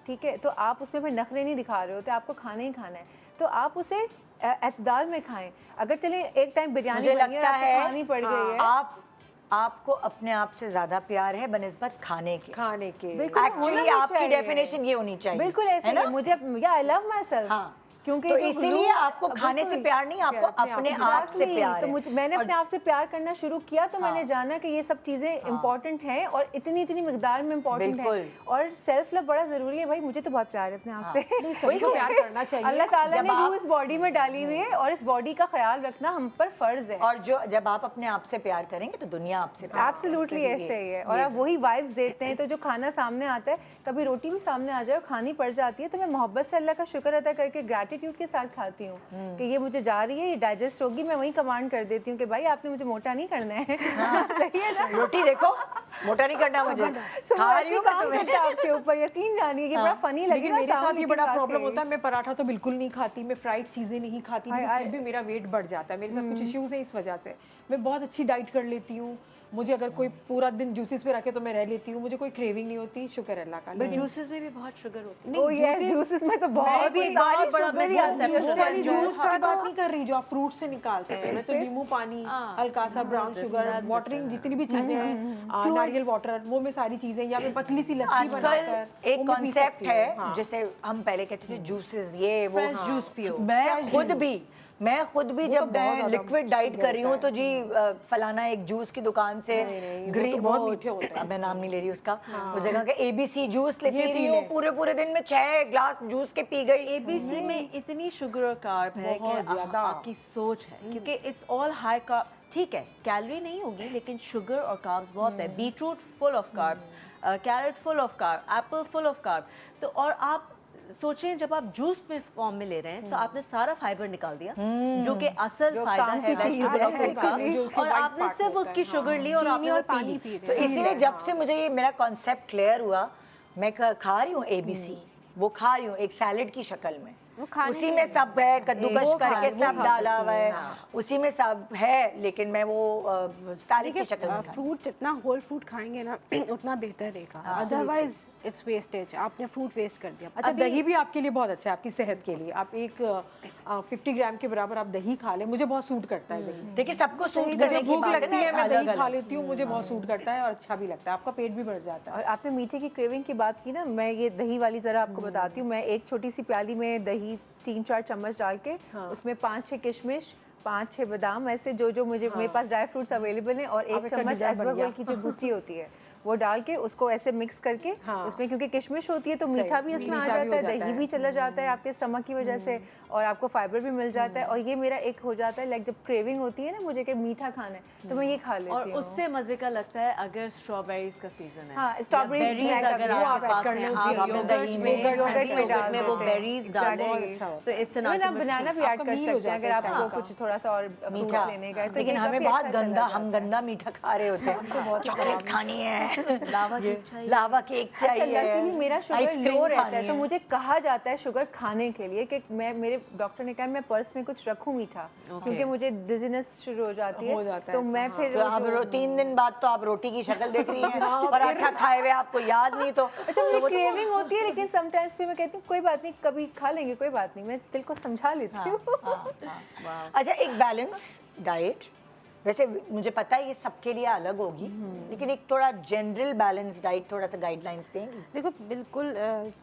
ठीक है, तो आप उसमें फिर नखरे नहीं दिखा रहे होते, आपको खाना ही खाना है, तो आप उसे एतदाल में खाएं। अगर चले एक टाइम बिरयानी मुझे लगता है खानी पड़ गई है, आपको अपने आप से ज्यादा प्यार है बनिस्बत खाने के। एक्चुअली आपकी डेफिनेशन ये होनी चाहिए। बिल्कुल ऐसे ही मुझे, आई लव माई सेल्फ। हाँ, क्योंकि तो इसीलिए आपको खाने से प्यार नहीं, आपको अपने आप से प्यार है। तो मैंने अपने आप से प्यार करना शुरू किया तो मैंने जाना कि ये सब चीजें इम्पोर्टेंट हैं और इतनी इतनी मिकदार में इम्पोर्टेंट है। और सेल्फ लव बड़ा जरूरी है भाई। मुझे तो बहुत प्यार है अपने आप से, सभी को प्यार करना चाहिए। अल्लाह ताला ने रूह इस बॉडी में डाली हुई है और इस बॉडी का ख्याल रखना हम पर फर्ज है। और जब आप अपने आप से प्यार करेंगे तो दुनिया आपसे एब्सोल्युटली ऐसे ही है। और आप वही वाइब्स देते हैं, तो जो खाना सामने आता है, कभी रोटी भी सामने आ जाए और खानी पड़ जाती है, तो मैं मोहब्बत से अल्लाह का शुक्र अदा करके ग्रैटिट्यूड के साथ खाती हूँ कि ये मुझे जा रही है, ये डाइजेस्ट होगी। मैं वही कमांड कर देती हूँ कि भाई आपने मुझे मोटा नहीं करना है। सही है ना? रोटी देखो, मोटा नहीं करना मुझे, खा रही हूँ काम करता है आपके ऊपर, यकीन जानिए कि बड़ा फनी लगेगा। लेकिन मेरे साथ ये बड़ा प्रॉब्लम होता है, मैं पराठा तो बिल्कुल नहीं खाती, मैं फ्राइड चीजें नहीं खाती, फिर भी मेरा वेट बढ़ जाता है। मेरे साथ कुछ इश्यूज हैं इस वजह से। मैं बहुत अच्छी डाइट कर लेती हूँ, मुझे अगर कोई पूरा दिन जूसेस पे रखे तो मैं रह लेती हूँ, मुझे कोई क्रेविंग नहीं होती, शुक्र है अल्लाह का। बट जूसेस में भी बहुत शुगर होती है। ओह यस, जूसेस में तो बहुत भी बहुत बड़ा वाली जूस की बात नहीं कर रही जो आप फ्रूट से निकालते हैं। मैं तो नींबू पानी, हल्का सा ब्राउन शुगर, वाटरिंग, जितनी भी चीजें हैं, नारियल वाटर, वो में सारी चीजें, या मैं पतली सी लस्सी बनाकर। एक कॉन्सेप्ट है जैसे हम पहले कहते थे जूसेस, ये वो जूस पियो। मैं खुद भी जब मैं लिक्विड डाइट कर रही हूँ तो जी फलाना एक जूस की दुकान से ग्रीन, बहुत मीठे होते हैं, मैं नाम नहीं ले रही उसका, उस जगह का ABC जूस ले पी रही हूँ, पूरे दिन में 6 ग्लास जूस के पी गई। ABC में इतनी शुगर और कार्ब है कि आपकी सोच है, क्योंकि इट्स ऑल हाई कार्ब। ठीक है, कैलोरी नहीं होगी लेकिन शुगर और कार्ब्स बहुत है। Beetroot full of carbs, carrot full of carb, apple full of carb. तो और आप सोचें जब आप जूस में फॉर्म में ले रहे हैं तो आपने सारा फाइबर निकाल दिया जो कि असल फायदा है वेजिटेबल फ्रूट का, और आपने सिर्फ उसकी शुगर ली और आपने पानी पी। तो इसीलिए जब से मुझे ये मेरा कॉन्सेप्ट क्लियर हुआ, मैं खा रही हूँ ABC, वो खा रही हूँ एक सैलेड की शक्ल में, उसी में सब है, कद्दूकश करके सब डाला हुआ है, उसी में सब है, लेकिन मैं वो सैलेड की शक्ल में। फ्रूट जितना होल फ्रूट खाएंगे ना उतना बेहतर रहेगा, अदरवाइज इट्स वेस्टेज। आपने फ्रूट वेस्ट कर दिया। अच्छा, दही भी आपके लिए बहुत अच्छा है, आपकी सेहत के लिए। आप एक 50 ग्राम के बराबर आप दही खा लें, मुझे बहुत सूट करता है दही। देखिए सबको सूट करने की भूख बात लगती है, मैं दही खा लेती हूँ, मुझे बहुत सूट करता है और अच्छा भी लगता है, आपका पेट भी बढ़ जाता है। और आपने मीठे की क्रेविंग की बात की ना, मैं ये दही वाली ज़रा आपको बताती हूँ। मैं एक छोटी सी प्याली में दही 3-4 चम्मच डाल के उसमें 5-6 किशमिश, 5-6 बादाम, ऐसे जो मेरे पास ड्राई फ्रूट्स अवेलेबल हैं, और 1 चम्मच एसबर्गोल की जो भूसी होती है वो डाल के उसको ऐसे मिक्स करके उसमें, क्योंकि किशमिश होती है तो मीठा भी उसमें आ जाता है, दही भी चला जाता है आपके स्टमक की वजह से, और आपको फाइबर भी मिल जाता है। और ये मेरा एक हो जाता है लाइक जब क्रेविंग होती है ना मुझे कि मीठा खाना है तो मैं ये खा लेती हूँ। और उससे मजे का लगता है अगर स्ट्रॉबेरीज का सीजन है। हाँ, स्ट्रॉबेरीज अगर आपके पास हैं, आप योगर्ट में वो बेरीज डालें तो इट्स एन आप बनाना भी ऐड कर सकते हैं अगर आपको कुछ थोड़ा सा और मीठा लेने का है। लेकिन हमें बहुत गंदा, हम गंदा मीठा खा रहे होते हैं। चॉकलेट खानी है, लावा केक चाहिए, लावा केक चाहिए, लकीली मेरा शुगर लो रहता है तो मुझे कहा जाता है शुगर खाने के लिए कि मैं, मेरे डॉक्टर ने कहा मैं पर्स में कुछ रखूं मीठा, क्योंकि मुझे डिजीनेस शुरू हो जाती है तो मैं फिर तो अब 3 दिन बाद तो आप रोटी की शक्ल देख रही हैं, पराठा खाए हुए आपको याद नहीं तो मुझे क्रेविंग होती है, लेकिन समटाइम्स भी मैं कहती हूँ कोई बात नहीं, कभी खा लेंगे, कोई बात नहीं, मैं दिल को समझा लेती हूँ। अच्छा, एक बैलेंस डाइट, वैसे मुझे पता है ये सबके लिए अलग होगी, लेकिन एक थोड़ा जनरल बैलेंस डाइट थोड़ा सा गाइडलाइंस देंगी? देखो बिल्कुल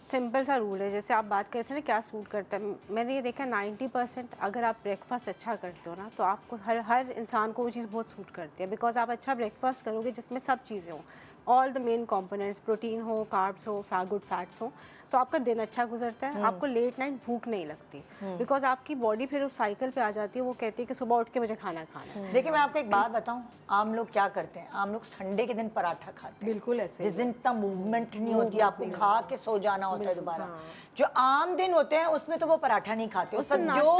सिंपल सा रूल है, जैसे आप बात करते हैं ना क्या सूट करता है, मैंने ये देखा 90% अगर आप ब्रेकफास्ट अच्छा करते हो ना तो आपको हर इंसान को वो चीज़ बहुत सूट करती है, बिकॉज आप अच्छा ब्रेकफास्ट करोगे जिसमें सब चीज़ें हों, all the main components, protein हो, कार्ब्स हो, गुड फैट्स हो, तो आपका दिन अच्छा गुजरता है, आपको लेट नाइट भूख नहीं लगती, बिकॉज आपकी बॉडी फिर उस साइकिल पे आ जाती है, वो कहती है कि सुबह उठ के मुझे खाना खाना है। देखिए मैं आपको एक बात बताऊं, आम लोग क्या करते हैं, आम लोग संडे के दिन पराठा खाते हैं, बिल्कुल ऐसे जिस दिन इतना मूवमेंट नहीं होती, आपको खा के सो जाना होता है दोबारा। जो आम दिन होते हैं उसमें तो वो पराठा नहीं खाते, उस वक्त जो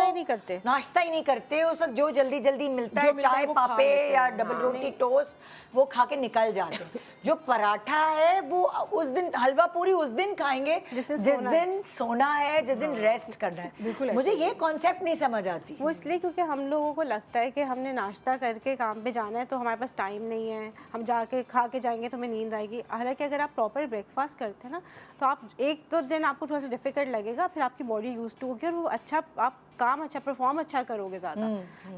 नाश्ता ही नहीं करते, उस वक्त जो जल्दी जल्दी मिलता है, चाय पापे या डबल रोटी टोस्ट, वो खा के निकल जाते हैं। जो पराठा है वो उस दिन, हलवा पूरी उस दिन खाएंगे जिस दिन सोना है, जिस दिन रेस्ट करना है। मुझे ये कॉन्सेप्ट नहीं समझ आती। वो इसलिए क्योंकि हम लोगों को लगता है कि हमने नाश्ता करके काम पे जाना है तो हमारे पास टाइम नहीं है, हम जाके खा के जाएंगे तो हमें नींद आएगी। हालांकि अगर आप प्रॉपर ब्रेकफास्ट करते हैं ना तो आप 1-2 दिन आपको थोड़ा सा डिफिकल्ट लगेगा, फिर आपकी बॉडी यूज टू होगी और वो अच्छा, आप काम अच्छा परफॉर्म अच्छा करोगे ज़्यादा।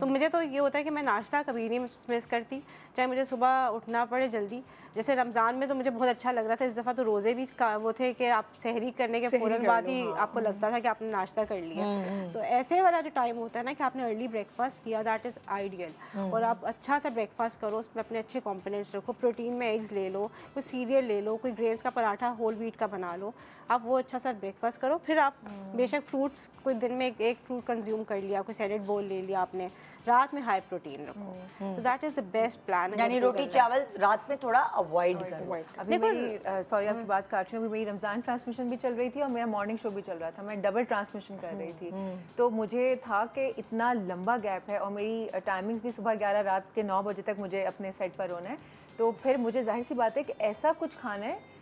तो मुझे तो ये होता है कि मैं नाश्ता कभी नहीं मिस करती, चाहे मुझे सुबह उठना पड़े जल्दी। जैसे रमज़ान में तो मुझे बहुत अच्छा लग रहा था, इस दफ़ा तो रोज़े भी वो थे कि आप सहरी करने के फ़ौरन बाद ही आपको लगता था कि आपने नाश्ता कर लिया। तो ऐसे वाला जो टाइम होता है ना कि आपने अर्ली ब्रेकफास्ट किया, दैट इज़ आइडियल। और आप अच्छा सा ब्रेकफास्ट करो, उसमें अपने अच्छे कंपोनेंट्स रखो, प्रोटीन में एग्स ले लो, कोई सीरियल ले लो, कोई ग्रेन्स का पराठा होल व्हीट का बना लो, आप वो अच्छा सा ब्रेकफास्ट करो। फिर आप बेशक फ्रूट्स, कोई दिन में एक फ्रूट कंज्यूम कर लिया, कोई सैलेड बोल ले लिया आपने, रात में हाई प्रोटीन रखो, तो that is the best plan. यानी रोटी चावल रात में थोड़ा अवॉइड करो। अभी मेरी सॉरी आपकी बात काट रही हूँ, अभी मेरी रमज़ान ट्रांसमिशन भी चल रही थी और मेरा मॉर्निंग शो भी चल रहा था, मैं डबल ट्रांसमिशन कर रही थी। तो मुझे था कि इतना लंबा गैप है और मेरी टाइमिंग्स भी सुबह 11 रात के 9 बजे तक मुझे अपने सेट पर होना है, तो फिर मुझे जाहिर सी बात है कि ऐसा कुछ खाना है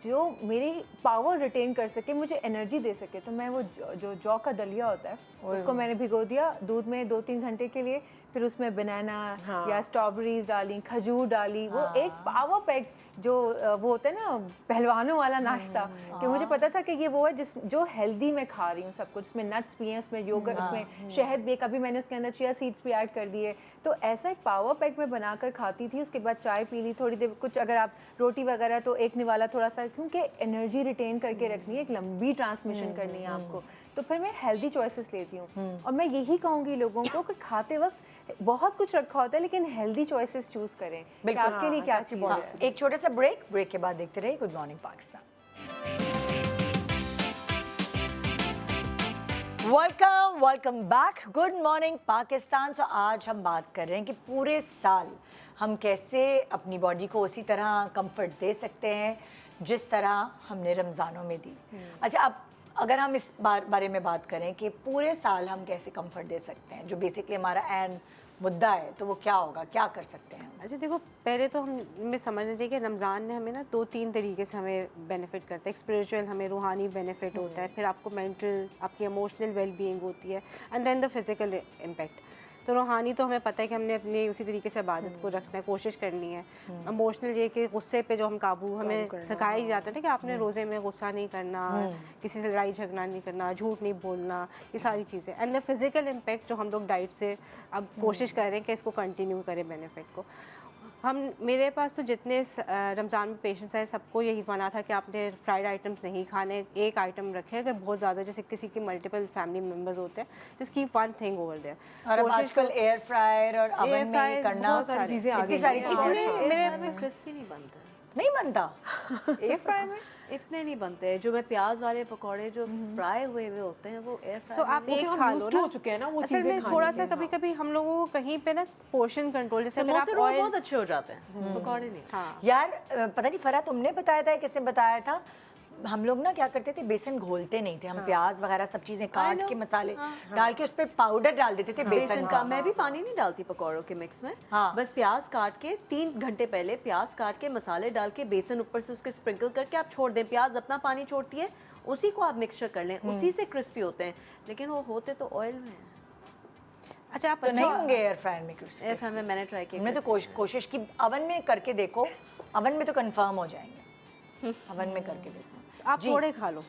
जो मेरी पावर रिटेन कर सके, मुझे एनर्जी दे सके। तो मैं वो जो जौ का दलिया होता है उसको मैंने भिगो दिया दूध में 2-3 घंटे के लिए, फिर उसमें बनाना या स्ट्रॉबेरीज डाली, खजूर डाली, वो एक पावर पैक जो वो होता है ना पहलवानों वाला नाश्ता, कि मुझे पता था कि ये वो है जो हेल्दी मैं खा रही हूँ सब कुछ, उसमें नट्स भी हैं, उसमें योगर्ट, उसमें शहद भी, कभी मैंने उसके अंदर चिया सीड्स भी ऐड कर दिए। तो ऐसा एक पावर पैक मैं बनाकर खाती थी, उसके बाद चाय पी ली थोड़ी देर, कुछ अगर आप रोटी वगैरह तो एक निवाला थोड़ा सा, क्योंकि एनर्जी रिटेन करके रखनी है, एक लंबी ट्रांसमिशन करनी है आपको। तो फिर मैं हेल्दी चॉइसेस लेती हूँ और मैं यही कहूँगी लोगों को कि खाते वक्त बहुत कुछ रखा होता है लेकिन हेल्दी चॉइसेस चूज करें कि आपके लिए क्या चीज है। एक छोटा सा ब्रेक के बाद देखते रहिए good morning Pakistan. Welcome back, good morning Pakistan. So आज हम बात कर रहे हैं कि पूरे साल हम कैसे अपनी बॉडी को उसी तरह कंफर्ट दे सकते हैं जिस तरह हमने रमज़ानों में दी। अच्छा, अब अगर हम इस बारे में बात करें कि पूरे साल हम कैसे कंफर्ट दे सकते हैं, जो बेसिकली हमारा एंड मुद्दा है, तो वो क्या होगा, क्या कर सकते हैं? अच्छा देखो, पहले तो हमें समझना चाहिए कि रमज़ान ने हमें ना 2-3 तरीके से हमें बेनिफिट करता है। एक स्पिरिचुअल, हमें रूहानी बेनिफिट होता है, फिर आपको मेंटल, आपकी इमोशनल वेलबीइंग होती है, and then the physical impact. तो रूहानी तो हमें पता है कि हमने अपनी उसी तरीके से इबादत को रखना है, कोशिश करनी है। इमोशनल ये कि गुस्से पे जो हम काबू, हमें सिखाया जाता है ना कि आपने रोज़े में गुस्सा नहीं करना, किसी से लड़ाई झगड़ा नहीं करना, झूठ नहीं बोलना, ये सारी चीज़ें। एंड द फिजिकल इम्पैक्ट जो हम लोग डाइट से अब कोशिश कर रहे हैं कि इसको कंटिन्यू करें बेनिफिट को। मेरे पास तो जितने रमज़ान में पेशेंट्स आए सबको यही माना था कि आपने फ्राइड आइटम्स नहीं खाने, एक आइटम रखें। अगर बहुत ज़्यादा, जैसे किसी की मल्टीपल फैमिली मेम्बर्स होते हैं, just keep one thing over there. और अब आजकल एयर फ्रायर और ओवन में करना, बहुत सारी चीज़ें आ गई, इतनी सारी चीज़ें, मेरे में क्रिस्पी नहीं बनता। नहीं बनता। एयर फ्रायर में इतने नहीं बनते हैं। जो मैं प्याज वाले पकौड़े जो फ्राई हुए हुए होते हैं वो एयर फ्राई तो आप एक हम खा used लो to ना, हो चुके हैं ना वो असल चीज़ें में खाने थोड़ा में, सा कभी कभी हम लोगों को कहीं पे ना पोर्शन कंट्रोल, जैसे अगर समोसे आप रोल ऑयल, बहुत अच्छे हो जाते हैं, पकौड़े नहीं। हाँ यार पता नहीं फरा तुमने बताया था या किसने बताया था, हम लोग ना क्या करते थे, बेसन घोलते नहीं थे हम, प्याज वगैरह सब चीजें काट के मसाले डाल के उस पे पाउडर डाल देते थे बेसन बेसन का मैं भी पानी नहीं डालती पकौड़ों के मिक्स में। हाँ। बस प्याज काट के 3 घंटे पहले प्याज काट के मसाले डाल के बेसन ऊपर से उसके स्प्रिंकल करके आप छोड़ दें, प्याज अपना पानी छोड़ती है, उसी को आप मिक्सचर कर लें, उसी से क्रिस्पी होते हैं। लेकिन वो होते तो ऑयल में हैं। अच्छा आप तो नहीं होंगे एयर फ्रायर में crispy? एयर फ्रायर में मैंने ट्राई किया। हमने तो कोशिश की, अवन में करके देखो, अवन में तो कंफर्म हो जाएंगे, अवन में करके देखो। आप थोड़े खा लो।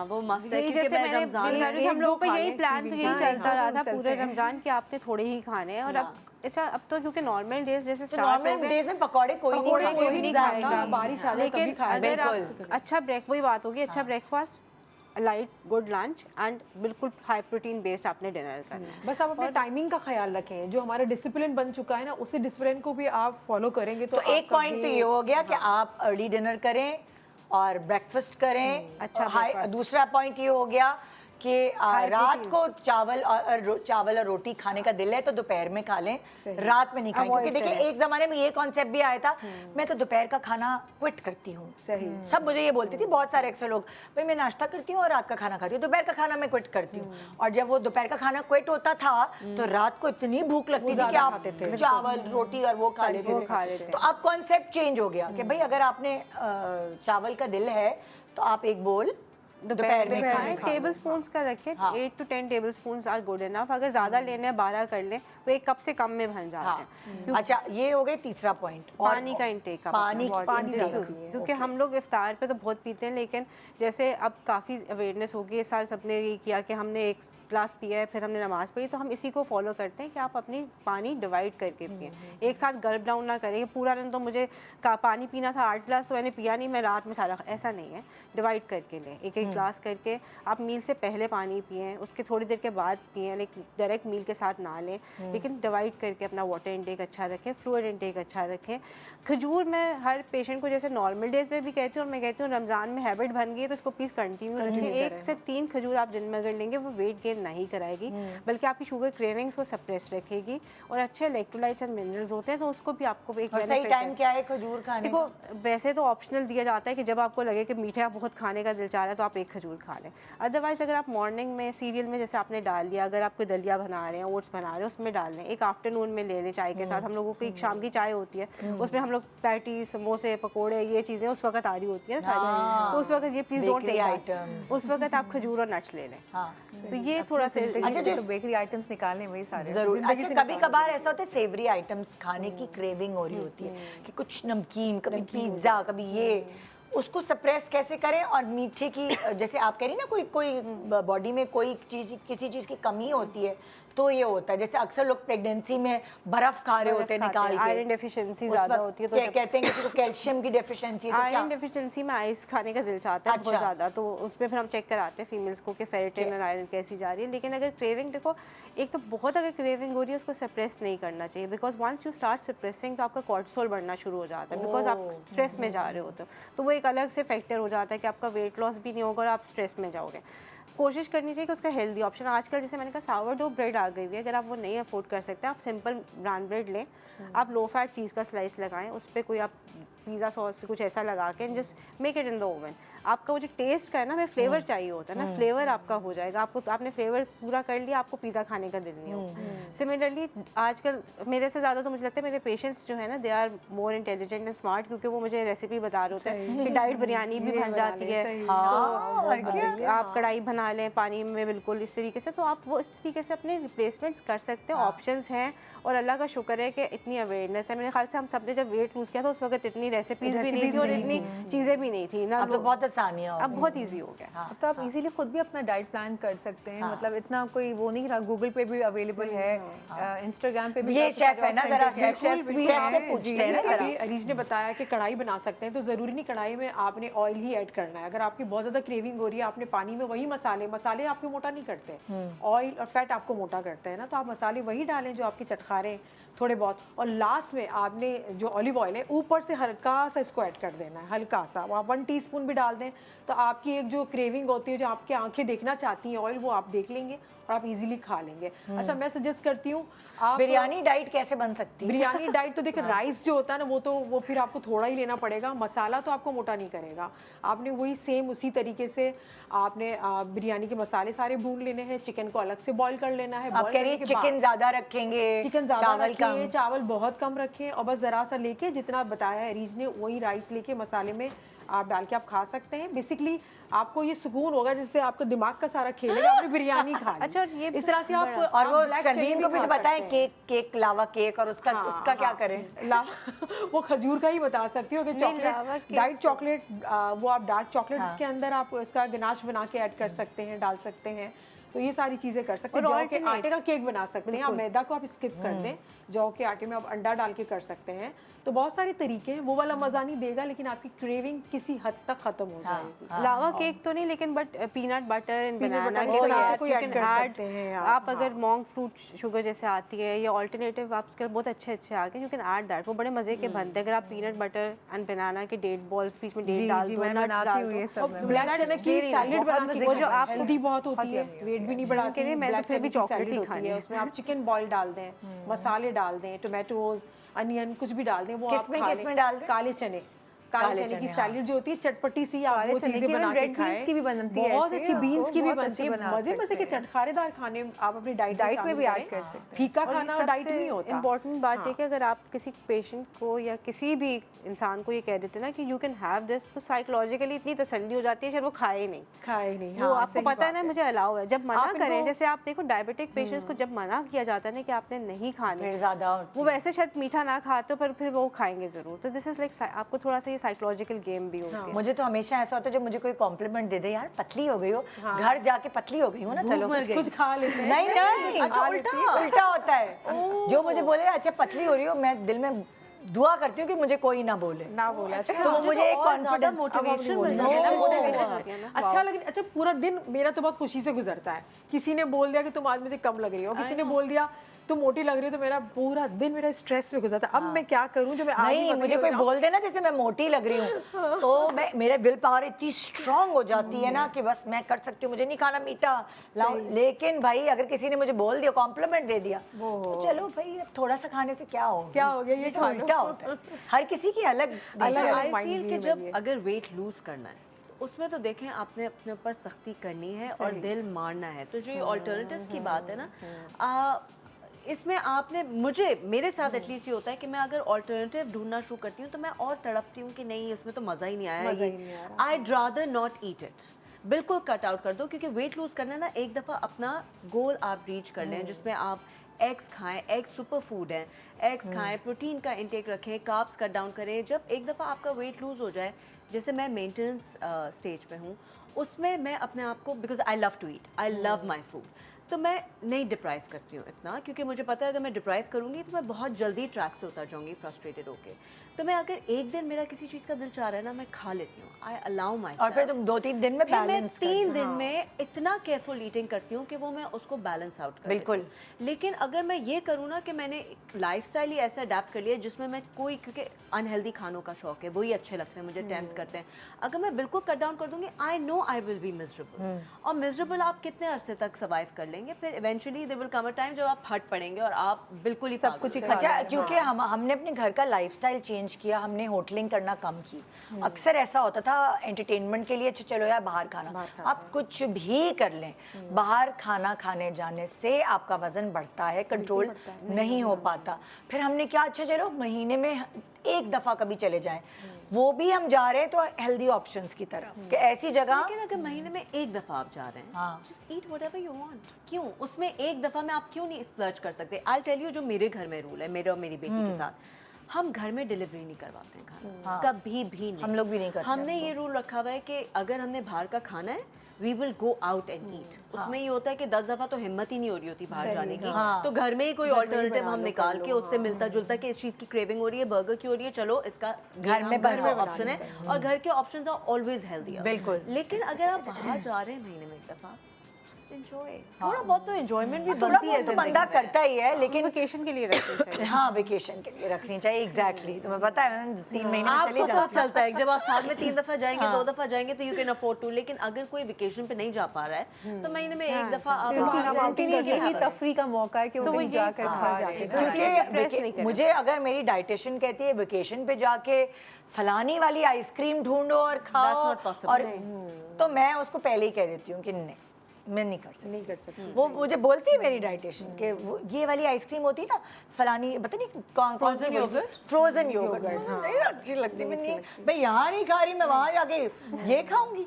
वो मस्ट है यही क्योंकि जैसे मैं रमजान में मैंने हम लोगों का यही लें, प्लान तो हाँ, यही चलता रहा था चलते पूरे हैं। रमजान के आपने थोड़े ही खाने हैं। और अब अच्छा अब तो क्योंकि नॉर्मल डेज जैसे तो स्टार्ट हो नॉर्मल गए, डेज में पकौड़े कोई नहीं पकौड़े खाएगा। कोई भी नहीं Exactly, खाएगा, बारिश आ जाए तभी लेकिन खाएं, अगर आप बिल्कुल। अच्छा वही बात होगी, अच्छा breakfast, light good lunch and बिल्कुल हाई प्रोटीन बेस्ड आपने डिनर करना है। बस आप अपने टाइमिंग का ख्याल रखें, जो हमारा डिसिप्लिन बन चुका है ना उसी डिसिप्लिन को भी आप फॉलो करेंगे तो तो एक आपका पॉइंट तो भी- ये हो गया कि आप अर्ली डिनर करें और ब्रेकफास्ट करें। अच्छा हाई, breakfast। दूसरा पॉइंट ये हो गया कि रात को चावल और रोटी खाने का दिल है तो दोपहर में खा लें, रात में नहीं खाएं। Avoid क्योंकि देखिए करें। एक ज़माने में ये कॉन्सेप्ट भी आया था, मैं तो दोपहर का खाना क्विट करती हूँ। सही। सब मुझे ये बोलती थी, बहुत सारे अक्सर लोग, भाई मैं नाश्ता करती हूँ और रात का खाना खाती हूँ, दोपहर का खाना मैं क्विट करती हूँ। और जब वो दोपहर का खाना क्विट होता था तो रात को इतनी भूख लगती थी कि आप चावल रोटी और वो खा लेते थे। तो अब कॉन्सेप्ट चेंज हो गया कि भाई अगर आपने चावल का दिल है तो आप एक बोल दोपहर में खाएं। टेबल स्पून का रखें, हाँ। 8 to 10 tablespoon are good enough. अगर ज़्यादा लेने हैं 12 कर लें, वो एक कप से कम में बन जाते हाँ। हैं। अच्छा ये हो गए तीसरा पॉइंट। पानी का इंटेक, पानी क्योंकि हम लोग इफ्तार पे तो बहुत पीते हैं, लेकिन जैसे अब काफ़ी अवेयरनेस होगी, इस साल सबने ये किया कि हमने एक ग्लास पिया है फिर हमने नमाज़ पढ़ी, तो हम इसी को फॉलो करते हैं कि आप अपनी पानी डिवाइड करके पिए, एक साथ गल्प डाउन ना करें। पूरा दिन तो मुझे पानी पीना था 8 ग्लास तो मैंने पिया नहीं, मैं रात में सारा, ऐसा नहीं है। डिवाइड करके लें, एक एक ग्लास करके। आप मील से पहले पानी पिएं, उसके थोड़ी देर के बाद पिएं, लेकिन डायरेक्ट मील के साथ ना लें, लेकिन डिवाइड करके अपना वाटर इंटेक अच्छा रखें, फ्लूइड इंटेक अच्छा रखें। खजूर मैं हर पेशेंट को जैसे नॉर्मल डेज में भी कहती हूँ और मैं कहती हूँ रमज़ान में हैबिट बन गई है तो इसको प्लीज़ कंटिन्यू रखें। 1 से 3 खजूर आप दिन में अगर लेंगे वो वेट गेन नहीं कराएगी, बल्कि आपकी शुगर क्रेविंग्स को सप्रेस रखेगी। और अच्छे इलेक्ट्रोलाइट्स एंड मिनरल्स होते हैं तो उसको भी आपको एक और सही benefit टाइम है। क्या है खजूर खाने देखो का? वैसे तो ऑप्शनल दिया जाता है कि जब आपको लगे कि मीठा बहुत खाने का दिल चाह रहा है तो आप एक खजूर खा लें। अदरवाइज़ अगर आप मॉर्निंग में सीरियल में जैसे आपने डाल दिया, अगर आप कोई दलिया बना रहे हैं, ओट्स बना रहे हैं, उसमें डाल लें। एक आफ्टरनून में ले लें चाय के साथ। हम लोगों की एक शाम की चाय होती है, उसमें हम लोग पैटी, समोसे, पकोड़े, ये चीज़ें उस वक्त आ रही होती है सारी, तो उस वक्त ये प्लीज़ डोंट टेक आइटम्स, उस वक्त आप खजूर और नट्स ले लें। हाँ। तो ये थोड़ा सा अच्छा, तो बेकरी आइटम्स निकालने वही सारे जरूर। अच्छा कभी कभार ऐसा होता है सेवरी आइटम्स खाने की क्रेविंग हो रही होती है कि कुछ नमकीन, कभी पिज्जा, कभी ये, उसको सप्रेस कैसे करें? और मीठे की जैसे आप कह रही ना कोई बॉडी में कोई चीज, किसी चीज की कमी होती है तो ये होता है, जैसे अक्सर लोग प्रेगनेंसी में बर्फ खा रहे होते हैं निकाल के, आयरन डेफिशिएंसी ज़्यादा होती है तो कहते हैं किसी को कैल्शियम की डेफिशिएंसी, तो क्या आयरन डेफिशिएंसी में आइस खाने का दिल चाहता है बहुत ज़्यादा, तो उसमें फिर हम चेक कराते हैं फीमेल्स को कि फेरेटिन और आयरन कैसी जा रही है। लेकिन अगर क्रेविंग, देखो एक तो बहुत अगर क्रेविंग हो रही है उसको सप्रेस नहीं करना चाहिए, because once you start suppressing तो आपका कॉर्टिसोल बढ़ना शुरू हो जाता है, बिकॉज आप स्ट्रेस में जा रहे होते हो, तो वो एक अलग से फैक्टर हो जाता है कि आपका वेट लॉस भी नहीं होगा और आप स्ट्रेस में जाओगे। कोशिश करनी चाहिए कि उसका हेल्दी ऑप्शन, आजकल जैसे मैंने कहा सावरडो ब्रेड आ गई हुई है, अगर आप वो नहीं अफोर्ड कर सकते आप सिंपल ब्राउन ब्रेड लें, आप लो फैट चीज़ का स्लाइस लगाएं, उस पर कोई आप पिज़्ज़ा सॉस कुछ ऐसा लगा के just make it in the oven. आपका वो जो टेस्ट का है ना, हमें फ्लेवर चाहिए होता है ना, फ्लेवर आपका हो जाएगा, आपको आपने फ्लेवर पूरा कर लिया, आपको पिज़्ज़ा खाने का दिल नहीं होगा। सिमिलरली आजकल मेरे से ज़्यादा तो मुझे लगता है मेरे पेशेंट्स जो है ना, they are more intelligent and smart, क्योंकि वो मुझे रेसिपी बता रहे होते हैं कि डाइट बिरयानी भी बन जाती है, तो आप कढ़ाई बना लें पानी में बिल्कुल इस तरीके से, तो आप वो इस तरीके से अपने रिप्लेसमेंट्स कर सकते हैं। ऑप्शंस हैं और अल्लाह का शुक्र है कि इतनी अवेयरनेस है। मेरे ख्याल से हम सब ने जब वेट लूज़ किया था उस वक्त इतनी रेसिपीज़ भी नहीं थी और इतनी चीज़ें भी नहीं थी ना, अब तो बहुत आसानियाँ हो अब बहुत ईजी हो गया। अब तो आप इजीली खुद भी अपना डाइट प्लान कर सकते हैं, मतलब इतना कोई वो नहीं रहा, गूगल पे भी अवेलेबल है, इंस्टाग्राम पे भी। ये शेफ है ना, जरा शेफ से हैं। पूछते हैं ना जरा। अभी अरीज ने बताया कि कढ़ाई बना सकते हैं, तो ज़रूरी नहीं कढ़ाई में आपने ऑयल ही ऐड करना है। अगर आपकी बहुत ज़्यादा क्रेविंग हो रही है, आपने पानी में वही मसाले आपको मोटा नहीं करते, ऑयल और फैट आपको मोटा करते हैं ना, तो आप मसाले वही डालें जो आपकी चटखारे थोड़े बहुत, और लास्ट में आपने जो ऑलिव ऑयल है ऊपर से हल्का हल्का सा इसको ऐड कर देना है, हल्का सा। आप 1 टीस्पून भी डाल दें तो आपकी एक जो क्रेविंग होती है, जो आपकी आंखें देखना चाहती हैं ऑयल, वो आप देख लेंगे और आप इजीली खा लेंगे। अच्छा, मैं सजेस्ट करती हूँ आप बिरयानी डाइट कैसे बन सकती है? बिरयानी डाइट तो देखिए राइस जो होता है ना, वो फिर आपको थोड़ा ही लेना पड़ेगा। मसाला तो आपको मोटा नहीं करेगा, आपने वही सेम उसी तरीके से आपने बिरयानी के मसाले सारे भून लेने हैं। चिकन को अलग से बॉईल कर लेना है। आप कह रही हैं चिकन ज्यादा रखेंगे, चिकन ज्यादा चावल कम? रखिए, चावल बहुत कम रखें, और बस जरा सा लेके जितना बताया है रीज ने, वही राइस लेके मसाले में आप डाल के आप खा सकते हैं। बेसिकली आपको ये सुकून होगा जिससे आपको दिमाग का सारा खेलेगा, आपने बिरयानी खा ली। अच्छा, ये इस तरह से आप और वो black chने शर्मीन को भी खा तो बताएं, सकते हैं। केक लावा केक, और उसका क्या करें? वो खजूर का ही बता सकती हो कि लावा चॉकलेट, केक डाइट चॉकलेट, वो आप डार्क चॉकलेट इसके अंदर आप इसका गनाश बना के ऐड कर सकते हैं, डाल सकते हैं। तो ये सारी चीजें कर सकते हैं। और जौ के alternate। आटे का केक बना सकते हैं, आप मैदा को आप स्किप कर दें, जौ के आटे में आप अंडा डाल के कर सकते हैं। तो बहुत सारे तरीके हैं, वो वाला मजा नहीं देगा, लेकिन आपकी क्रेविंग किसी हद तक खत्म हो जाएगी। लावा केक तो नहीं, लेकिन but peanut butter and Peanut banana butter के के साथ साथ कोई you add can कर add, सकते हैं आप अगर मॉन्क फ्रूट शुगर जैसे आती है या ऑल्टरनेटिव आपके बहुत अच्छे आ गए, यू कैन ऐड दैट, वो बड़े मजे के बनते हैं। अगर आप पीनट बटर एंड बनाना के डेट बॉल्स बीच में डेट डाल दो, मैं nuts बनाती डाल हूँ दो। ये सब मैं। ब्लैक चने की सैलेड बना के वो जो आप हेल्दी बहुत होती है, वेट भी नहीं बढ़ाती है। मैं तो ब्लैक फिर भी चने की chocolate सैलेड ही होती खानी है, है। उसमें आप चिकन बॉयल डाल दें, मसाले डाल दें, टोमेटोज, अनियन कुछ भी डाल दें, वो आप खा किसमें लें। डाल दें? काले चने की चने, सैलेड जो होती है चटपटी सी, आप काले वो चने चीजें की बना even के red beans खाएं। की भी बनती है बहुत ऐसे, अच्छी बीन्स उसको की भी बहुत बनती अच्छी है, बना मजे सकते के हैं। चटखारेदार खाने आप अपनी डाइट में भी ऐड कर सकते हैं। फीका और खाना डाइट नहीं होता। इम्पॉर्टेंट बात है कि अगर आप किसी पेशेंट को या किसी भी इंसान को ये कह देते ना कि यू कैन हैव दिस, तो साइकोलॉजिकली इतनी तसल्ली हो जाती है शायद वो खाए नहीं। खाए नहीं, वो आपको पता है ना, मुझे अलाउ है। जब मना आप करें, इनको- जैसे आप देखो डायबिटिक पेशेंट्स को जब मना किया जाता है ना कि आपने नहीं खानी, फिर ज्यादा वो वैसे शायद मीठा ना खाते हो पर फिर वो खाएंगे जरूर। तो दिस इज लाइक आपको थोड़ा सा ये साइकोलॉजिकल गेम भी होती है। मुझे तो हमेशा ऐसा होता है जब मुझे कोई कॉम्प्लीमेंट दे दे, यार पतली हो गई हो, घर जाके पतली हो गई हो ना, चलो कुछ खा लेते हैं। नहीं नहीं, अच्छा, उल्टा होता है। जो मुझे बोले अच्छा पतली हो रही हो, मैं दिल में दुआ करती हूँ कि मुझे कोई ना बोले, ना बोला। तो वो मुझे एक कॉन्फिडेंस, मोटिवेशन मिल जाता है। मोटिवेशन होती है ना। अच्छा लगे। अच्छा, पूरा दिन मेरा तो बहुत खुशी से गुजरता है। किसी ने बोल दिया कि तुम आज मुझे कम लग रही हो, किसी ने बोल दिया तुम मोटी लग रही हो, तो मेरा पूरा दिन मेरा स्ट्रेस में गुजरता है। अब मैं क्या करूं जो मैं आज ही नहीं, पतली मुझे हो कोई जाऊं? बोल देना जैसे मैं मोटी लग रही हूँ, तो मैं मेरा विल पावर इतनी स्ट्रांग हो जाती है ना कि बस मैं कर सकती हूँ, मुझे नहीं खाना मीठा लाओ। लेकिन भाई अगर किसी ने मुझे बोल दिया, कॉम्प्लीमेंट दे दिया, तो चलो भाई अब थोड़ा सा खाने से क्या हो गया, ये तो उल्टा होता है। हर किसी की अलग आई mind फील game कि है जब ये। अगर वेट लूज करना है तो उसमें तो देखें आपने अपने ऊपर सख्ती करनी है और दिल मारना है। तो जो ये ऑल्टरनेटिव्स की बात है ना, इसमें आपने मेरे साथ एटलीस्ट ये होता है कि मैं अगर ऑल्टरनेटिव ढूंढना शुरू करती हूँ तो मैं और तड़पती हूँ कि नहीं इसमें तो मज़ा ही नहीं आया, आई ड्रादर नॉट ईट इट, बिल्कुल कट आउट कर दो। क्योंकि वेट लूज करना है ना, एक दफ़ा अपना गोल आप रीच कर लें जिसमें आप एग्स खाएं, एग्स सुपर फूड हैं, एग्स खाएं, प्रोटीन का इंटेक रखें, कार्ब्स कट डाउन करें। जब एक दफ़ा आपका वेट लूज हो जाए, जैसे मैं मेंटेनेंस स्टेज पे हूँ, उसमें मैं अपने आप को, because I love to eat, I love my food, तो मैं नहीं डिप्राइव करती हूँ इतना, क्योंकि मुझे पता है अगर मैं डिप्राइव करूँगी तो मैं बहुत जल्दी ट्रैक से उतर जाऊँगी फ्रस्ट्रेटेड होके। तो मैं अगर एक दिन मेरा किसी चीज़ का दिल चाह रहा है ना, मैं खा लेती हूँ, आई अलाउ माई। और फिर तुम 2-3 दिन में फिर मैं बैलेंस 3 दिन में इतना केयरफुल ईटिंग करती हूँ कि वो मैं उसको बैलेंस आउट कर बिल्कुल। देती हूँ। लेकिन अगर मैं ये करूँ ना कि मैंने लाइफस्टाइल ही ऐसा अडेप्ट कर लिया जिसमें मैं कोई, क्योंकि अनहेल्दी खानों का शौक है, वही अच्छे लगते हैं मुझे, टेम्प्ट करते हैं, अगर मैं बिल्कुल कट डाउन कर दूंगी, I know I will be miserable. और मिजरेबल आप कितने अरसे तक सर्वाइव कर लेंगे, फिर eventually there will come a time जब आप हट पड़ेंगे और आप बिल्कुल ही सब कुछ। अच्छा, क्योंकि हमने अपने घर का लाइफस्टाइल चेंज किया, हमने होटलिंग करना कम की। अक्सर ऐसा होता था एंटरटेनमेंट के लिए, अच्छा चलो यार बाहर खाना, आप कुछ भी कर लें, बाहर खाना खाने जाने से आपका वजन बढ़ता है, कंट्रोल नहीं हो पाता। फिर हमने क्या, अच्छा चलो महीने में एक दफ़ा कभी चले जाएं, वो भी हम जा रहे हैं तो हेल्दी ऑप्शंस की तरफ, कि ऐसी जगह। लेकिन अगर महीने में एक दफ़ा आप जा रहे हैं, just eat whatever you want. क्यों उसमें एक दफ़ा में आप क्यों नहीं स्प्लर्ज कर सकते? आई टेल यू, जो मेरे घर में रूल है, मेरे और मेरी बेटी के साथ, हम घर में डिलीवरी नहीं करवाते हैं खाना, कभी भी नहीं। हम लोग भी नहीं करते। हमने ये रूल रखा हुआ है कि अगर हमने बाहर का खाना है, we will go out and eat. उसमें ये होता है कि 10 दफ़ा तो हिम्मत ही नहीं हो रही होती बाहर जाने की, तो घर में ही कोई ऑल्टरनेटिव हम निकाल के उससे मिलता जुलता कि इस चीज़ की क्रेविंग हो रही है, बर्गर की हो रही है, चलो इसका घर में ऑप्शन है। और घर के ऑप्शंस आर ऑलवेज हेल्दी। बिल्कुल। लेकिन अगर आप बाहर जा रहे हैं महीने में एक दफ़ा, जस्ट एंजॉय, थोड़ा बहुत तो एंजॉयमेंट भी थोड़ा बनती है बहुत तो जिंदगी बंदा में। करता ही है, लेकिन वेकेशन के लिए रखनी चाहिए। हाँ वेकेशन के लिए रखनी चाहिए। एग्जैक्टली तुम्हें पता है मैं 3 महीने में चली आपको तो जाती हूँ। चलता है जब आप साल में 3 दफा जाएंगे 2 दफा जाएंगे तो यू कैन अफोर्ड टू, लेकिन अगर कोई वेकेशन पे नहीं जा पा रहा है तो महीने में एक दफा आप यही तफरी का मौका है कि वो कहीं जाकर घर जाके क्योंकि मुझे अगर मेरी डाइटिशियन कहती है वेकेशन पे जाके फलानी वाली आइसक्रीम ढूंढो और खाओ, That's not possible. और तो मैं उसको पहले ही कह देती हूँ कि नहीं मैं नहीं कर सकती। वो मुझे बोलती है मेरी डाइटिशियन कि ये वाली आइसक्रीम होती है ना फलानी, पता नहीं कौन सी yogurt? फ्रोजन योगर्ट नहीं अच्छी लगती, मैं यहाँ नहीं खा रही, मैं वहाँ जाके ये खाऊंगी।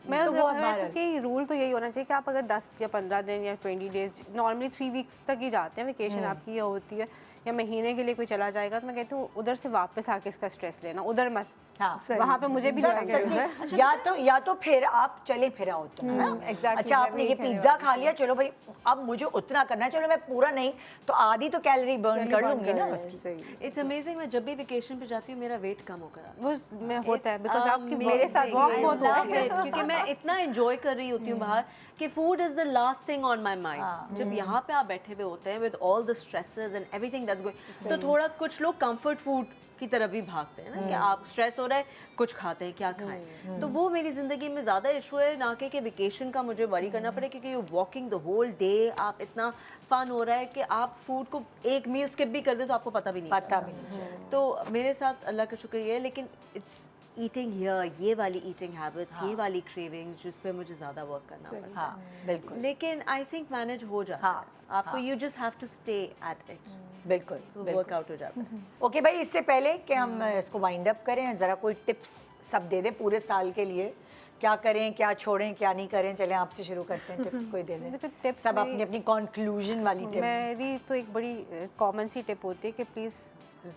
मैं तो तो वो बाहर यही रूल तो यही होना चाहिए कि आप अगर 10 या 15 दिन या 20 डेज, नॉर्मली 3 वीक्स तक ही जाते हैं वेकेशन आपकी ये होती है, या महीने के लिए कोई चला जाएगा, तो मैं कहती हूँ उधर से वापस आके इसका स्ट्रेस लेना, उधर मत। हाँ, वहाँ पे मुझे भी लगा सच्ची या तो फिर आप चले फिर आओ उतना ना। exactly, अच्छा मैं आपने भी ये कहने पिज्जा खा लिया, चलो भाई अब मुझे उतना करना है, चलो मैं पूरा नहीं तो आधी तो कैलोरी बर्न कर लूंगी ना उसकी। इट्स अमेजिंग, मैं जब भी वेकेशन पे जाती हूँ मेरा वेट कम होकर आता है। वो में होता है बिकॉज आपकी मेरे साथ walk बहुत होता है। क्योंकि मैं इतना एंजॉय कर रही होती हूँ बाहर कि food is the last thing on my mind. जब यहाँ पे आप बैठे हुए होते हैं with all the stresses and everything that's going, तो थोड़ा कुछ लोग कंफर्ट फूड की तरफ भी भागते हैं ना कि आप स्ट्रेस हो रहा है कुछ खाते हैं, क्या खाएं। तो वो मेरी ज़िंदगी में ज़्यादा इशू है, ना कि वेकेशन का मुझे वरी करना पड़े, क्योंकि you walking the whole day, आप इतना फन हो रहा है कि आप फूड को एक मील स्किप भी कर दे तो आपको पता भी नहीं पता चलता। भी नहीं चलता। तो मेरे साथ अल्लाह का शुक्र ये है, लेकिन इट्स ईटिंग हियर, ये वाली ईटिंग हैबिट्स, ये वाली क्रेविंग्स जिस पे मुझे ज़्यादा वर्क करना पड़ता है। हाँ बिल्कुल लेकिन आई थिंक मैनेज हो जाता हाँ, है आपको, you just have to stay at it, बिल्कुल तो वर्कआउट हो जाता है। ओके भाई, इससे पहले कि हम इसको वाइंड अप करें, ज़रा कोई टिप्स सब दे दें पूरे साल के लिए, क्या करें क्या छोड़ें क्या नहीं करें। चलें आपसे शुरू करते हैं, टिप्स कोई दे दें। देखो, tips सब में- अपनी अपनी कंक्लूजन वाली टिप्स। मेरी तो एक बड़ी कॉमन सी टिप होती है कि प्लीज़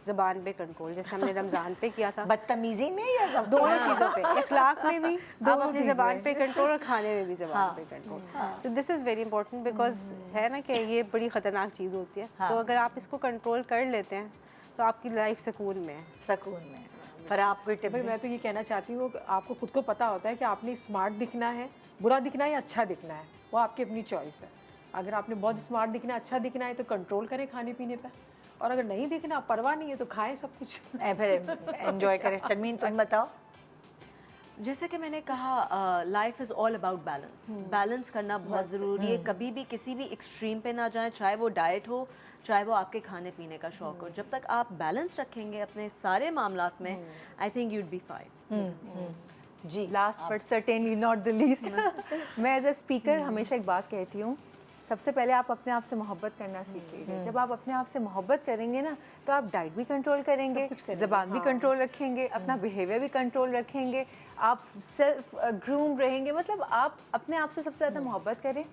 ज़बान पे कंट्रोल, जैसे हमने रमज़ान पे किया था। बदतमीजी में या सब दोनों चीज़ों पे, इखलाक में भी आप अपनी ज़बान पे कंट्रोल और खाने में भी ज़बान पे कंट्रोल। तो this is very important because है ना कि ये बड़ी ख़तरनाक चीज़ होती है। तो अगर आप इसको कंट्रोल कर लेते हैं तो आपकी लाइफ सुकून में है। सुकून में। फिर आप कोई टिप भाई मैं तो ये कहना चाहती हूँ कि आपको खुद को पता होता है कि आपने स्मार्ट दिखना है, बुरा दिखना है या अच्छा दिखना है, वो आपकी अपनी चॉइस है। अगर आपने बहुत स्मार्ट दिखना है, अच्छा दिखना है तो कंट्रोल करें खाने पीने पर, और अगर नहीं दिखना, परवाह नहीं है तो खाएं सब कुछ। फिर एंजॉय करें। चरमीन तुम बताओ। जैसे कि मैंने कहा life is all about balance, balance करना बहुत ज़रूरी है। कभी भी किसी भी एक्सट्रीम पे ना जाएं, चाहे वो डाइट हो चाहे वो आपके खाने पीने का शौक हो। जब तक आप बैलेंस रखेंगे अपने सारे मामलात में, I think you'd be fine. जी last but certainly not the least, मैं एज ए स्पीकर हमेशा एक बात कहती हूँ, सबसे पहले आप अपने आप से मोहब्बत करना सीख लीजिए। जब आप अपने आप से मोहब्बत करेंगे ना तो आप डाइट भी कंट्रोल करेंगे, ज़बान भी कंट्रोल रखेंगे, अपना बिहेवियर भी कंट्रोल रखेंगे, आप सेल्फ ग्रूम रहेंगे। मतलब आप अपने आप से सबसे ज़्यादा मोहब्बत करें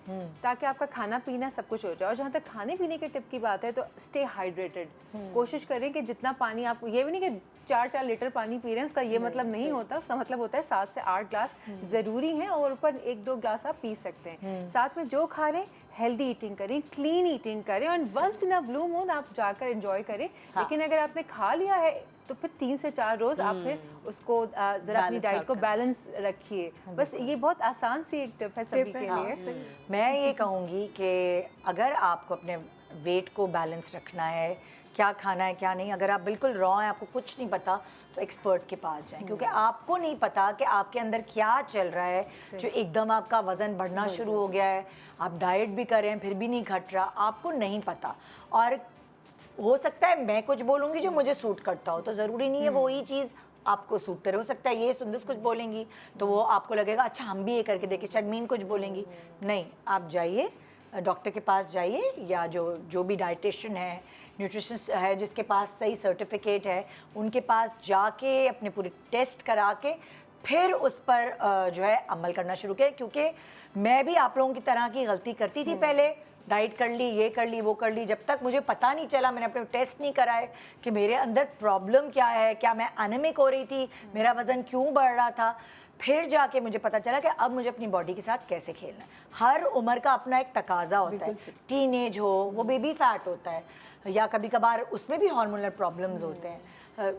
ताकि आपका खाना पीना सब कुछ हो जाए। और जहाँ तक खाने पीने के टिप की बात है तो स्टे हाइड्रेटेड, कोशिश करें कि जितना पानी आप, ये भी नहीं कि 4-4 लीटर पानी पी रहे हैं उसका ये मतलब नहीं होता, उसका मतलब होता है 7 से 8 ग्लास ज़रूरी हैं और ऊपर 1-2 ग्लास आप पी सकते हैं। साथ में जो खा रहे हैं हेल्दी ईटिंग करें, क्लीन ईटिंग करें, और once in a blue moon आप जाकर एंजॉय करें। लेकिन अगर आपने खा लिया है तो फिर 3 से 4 रोज आप फिर उसको जरा अपनी डाइट को बैलेंस रखिए। बस ये बहुत आसान सी एक टिप है सभी के लिए। मैं ये कहूँगी कि अगर आपको अपने वेट को बैलेंस रखना है, क्या खाना है क्या नहीं, अगर आप बिल्कुल रॉ हैं, आपको कुछ नहीं पता, तो एक्सपर्ट के पास जाएं, क्योंकि आपको नहीं पता कि आपके अंदर क्या चल रहा है जो एकदम आपका वज़न बढ़ना शुरू हो गया है। आप डाइट भी कर रहे हैं फिर भी नहीं घट रहा, आपको नहीं पता। और हो सकता है मैं कुछ बोलूँगी जो मुझे सूट करता हो, तो ज़रूरी नहीं है वही चीज़ आपको सूट करे। हो सकता है ये सुंदस कुछ बोलेंगी तो वो आपको लगेगा अच्छा हम भी ये करके देखें, शर्मीन कुछ बोलेंगी, नहीं, आप जाइए डॉक्टर के पास जाइए, या जो भी डाइटिशियन है, न्यूट्रिशनिस्ट है जिसके पास सही सर्टिफिकेट है, उनके पास जाके अपने पूरे टेस्ट करा के फिर उस पर जो है अमल करना शुरू करें। क्योंकि मैं भी आप लोगों की तरह की गलती करती थी पहले, डाइट कर ली, ये कर ली, वो कर ली, जब तक मुझे पता नहीं चला, मैंने अपने टेस्ट नहीं कराए कि मेरे अंदर प्रॉब्लम क्या है, क्या मैं एनीमिक हो रही थी, मेरा वज़न क्यों बढ़ रहा था, फिर जाके मुझे पता चला कि अब मुझे अपनी बॉडी के साथ कैसे खेलना है। हर उम्र का अपना एक तकाजा होता है, टीनेज हो वो बेबी फैट होता है, या कभी कभार उसमें भी हार्मोनल प्रॉब्लम्स होते हैं,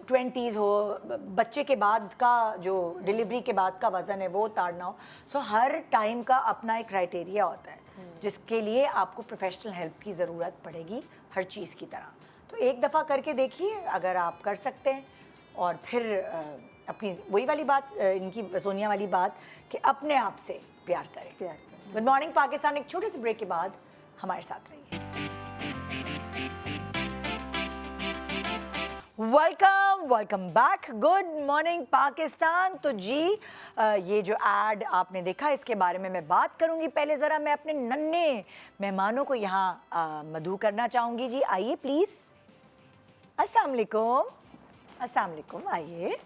20s हो, बच्चे के बाद का जो डिलीवरी के बाद का वज़न है वो उतारना हो। सो हर टाइम का अपना एक क्राइटेरिया होता है। जिसके लिए आपको प्रोफेशनल हेल्प की ज़रूरत पड़ेगी हर चीज़ की तरह। तो एक दफ़ा करके देखिए अगर आप कर सकते हैं, और फिर अपनी वही वाली बात, इनकी सोनिया वाली बात कि अपने आप से प्यार करें। गुड मॉर्निंग पाकिस्तान एक छोटे से ब्रेक के बाद हमारे साथ रहिए। Welcome back. Good morning Pakistan. तो जी ये जो एड आपने देखा इसके बारे में मैं बात करूंगी। पहले ज़रा मैं अपने नन्हे मेहमानों को यहाँ मधु करना चाहूँगी। जी आइए प्लीज़। अस्सलाम वालेकुम। अस्सलाम वालेकुम, आइए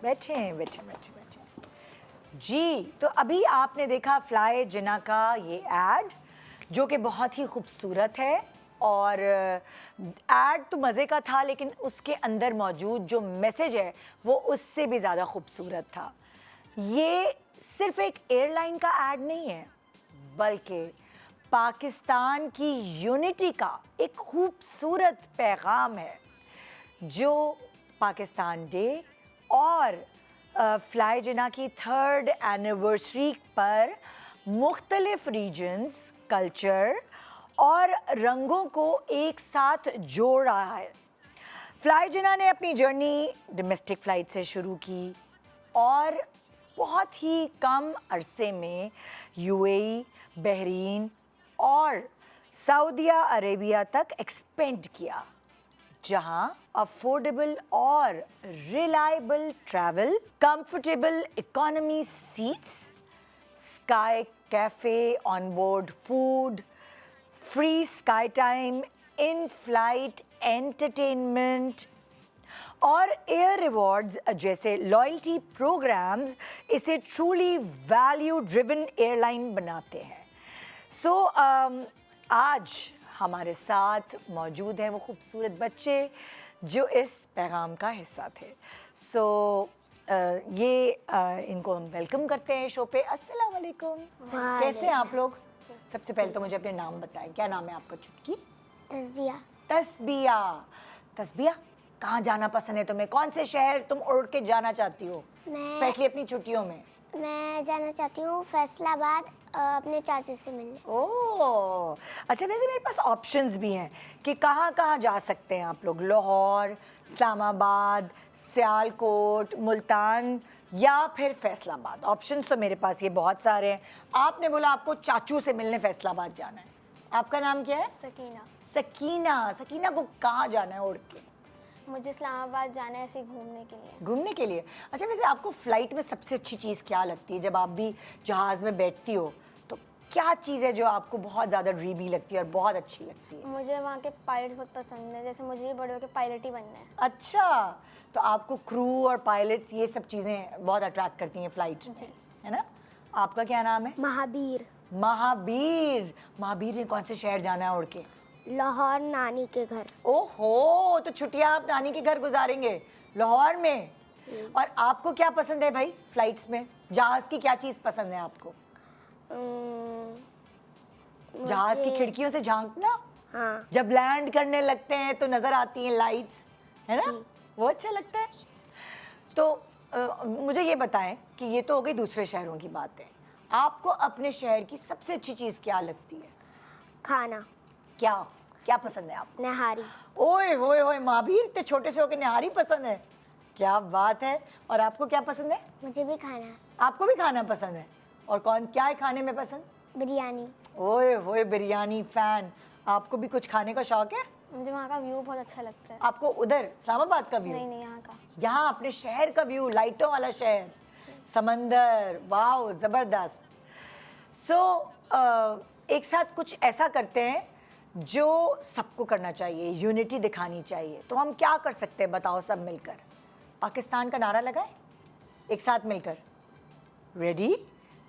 बैठे बैठे बैठे बैठे। जी तो अभी आपने देखा फ्लाई जिना का ये एड जो कि बहुत ही खूबसूरत है, और एड तो मज़े का था लेकिन उसके अंदर मौजूद जो मैसेज है वो उससे भी ज़्यादा खूबसूरत था। ये सिर्फ एक एयरलाइन का एड नहीं है बल्कि पाकिस्तान की यूनिटी का एक खूबसूरत पैगाम है जो पाकिस्तान डे और फ्लाई जिना की 3rd एनिवर्सरी पर मुख्तलिफ रीजन्स, कल्चर और रंगों को एक साथ जोड़ रहा है। फ्लाई जिना ने अपनी जर्नी डोमेस्टिक फ़्लाइट से शुरू की और बहुत ही कम अरसे में यूएई, बहरीन और सऊदिया अरेबिया तक एक्सपेंड किया, जहां अफोर्डेबल और reliable travel, comfortable economy seats, sky cafe, on board food, free sky time, in flight entertainment और एयर रिवॉर्ड्स जैसे लॉयल्टी प्रोग्राम्स इसे ट्रूली वैल्यू ड्रिवन एयरलाइन बनाते हैं। सो आज हमारे साथ मौजूद हैं वो खूबसूरत बच्चे जो इस पैगाम का हिस्सा थे। सो इनको हम वेलकम करते हैं शो पे। अस्सलाम वालेकुम, कैसे हैं आप लोग? सबसे पहले तो मुझे अपने नाम बताएं, क्या नाम है आपका? चुटकी? तस्बिया। तस्बिया। तस्बिया, कहाँ जाना पसंद है तुम्हें? कौन से शहर तुम उड़ के जाना चाहती हो स्पेशली अपनी छुट्टियों में? मैं जाना चाहती हूँ फैसलाबाद अपने चाचू से मिलने। ओह अच्छा, वैसे मेरे पास ऑप्शंस भी हैं कि कहाँ कहाँ जा सकते हैं आप लोग। लाहौर, इस्लामाबाद, सियालकोट, मुल्तान या फिर फैसलाबाद। ऑप्शंस तो मेरे पास ये बहुत सारे हैं। आपने बोला आपको चाचू से मिलने फैसलाबाद जाना है। आपका नाम क्या है? सकीना। सकीना। सकीना को कहाँ जाना है उड़ के? मुझे इस्लामाबाद जाना है ऐसे घूमने के लिए। घूमने के लिए? अच्छा, वैसे आपको फ़्लाइट में सबसे अच्छी चीज़ क्या लगती है? जब आप भी जहाज़ में बैठती हो तो क्या चीज़ है जो आपको बहुत ज़्यादा ड्रीमी लगती है और बहुत अच्छी लगती है? मुझे वहाँ के पायलट बहुत पसंद है, जैसे मुझे भी बड़े होकर पायलट ही बनना है। अच्छा, तो आपको क्रू और पायलट्स ये सब चीज़ें बहुत अट्रैक्ट करती हैं फ़्लाइट में, है ना? आपका क्या नाम है? महावीर। महावीर। महावीर ने कौन से शहर जाना है उड़ के? लाहौर, नानी के घर। ओहो, तो छुट्टियां आप नानी के घर गुजारेंगे लाहौर में। और आपको क्या पसंद है भाई फ्लाइट्स में? जहाज की क्या चीज पसंद है आपको? जहाज की खिड़कियों से झांकना। हाँ। जब लैंड करने लगते हैं तो नजर आती हैं लाइट्स, है ना? वो अच्छा लगता है। तो मुझे ये बताएं कि ये तो हो गई दूसरे शहरों की बातें, आपको अपने शहर की सबसे अच्छी चीज क्या लगती है? खाना। क्या क्या पसंद है आपको? नहारी। ओए होए होए, महावीर इतने छोटे से होकर निहारी पसंद है, क्या बात है। और आपको क्या पसंद है? मुझे भी खाना। आपको भी खाना पसंद है? और कौन क्या है खाने में पसंद? बिरयानी। ओए होए, बिरयानी फैन। आपको भी कुछ खाने का शौक है? मुझे वहाँ का व्यू बहुत अच्छा लगता है। आपको उधर इस्लामाबाद का व्यू? नहीं, यहाँ का। यहाँ अपने शहर का व्यू, लाइटों वाला शहर, समंदर, वाह जबरदस्त। सो एक साथ कुछ ऐसा करते हैं जो सबको करना चाहिए, यूनिटी दिखानी चाहिए। तो हम क्या कर सकते हैं बताओ? सब मिलकर पाकिस्तान का नारा लगाएं एक साथ मिलकर। रेडी,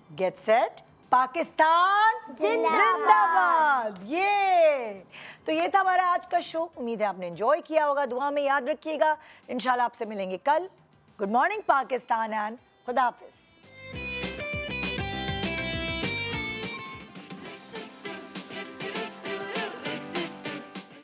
गेट सेट, पाकिस्तान जिंदाबाद। ये था हमारा आज का शो। उम्मीद है आपने एंजॉय किया होगा। दुआ में याद रखिएगा। इंशाल्लाह आपसे मिलेंगे कल। गुड मॉर्निंग पाकिस्तान एंड खुदा हाफिज।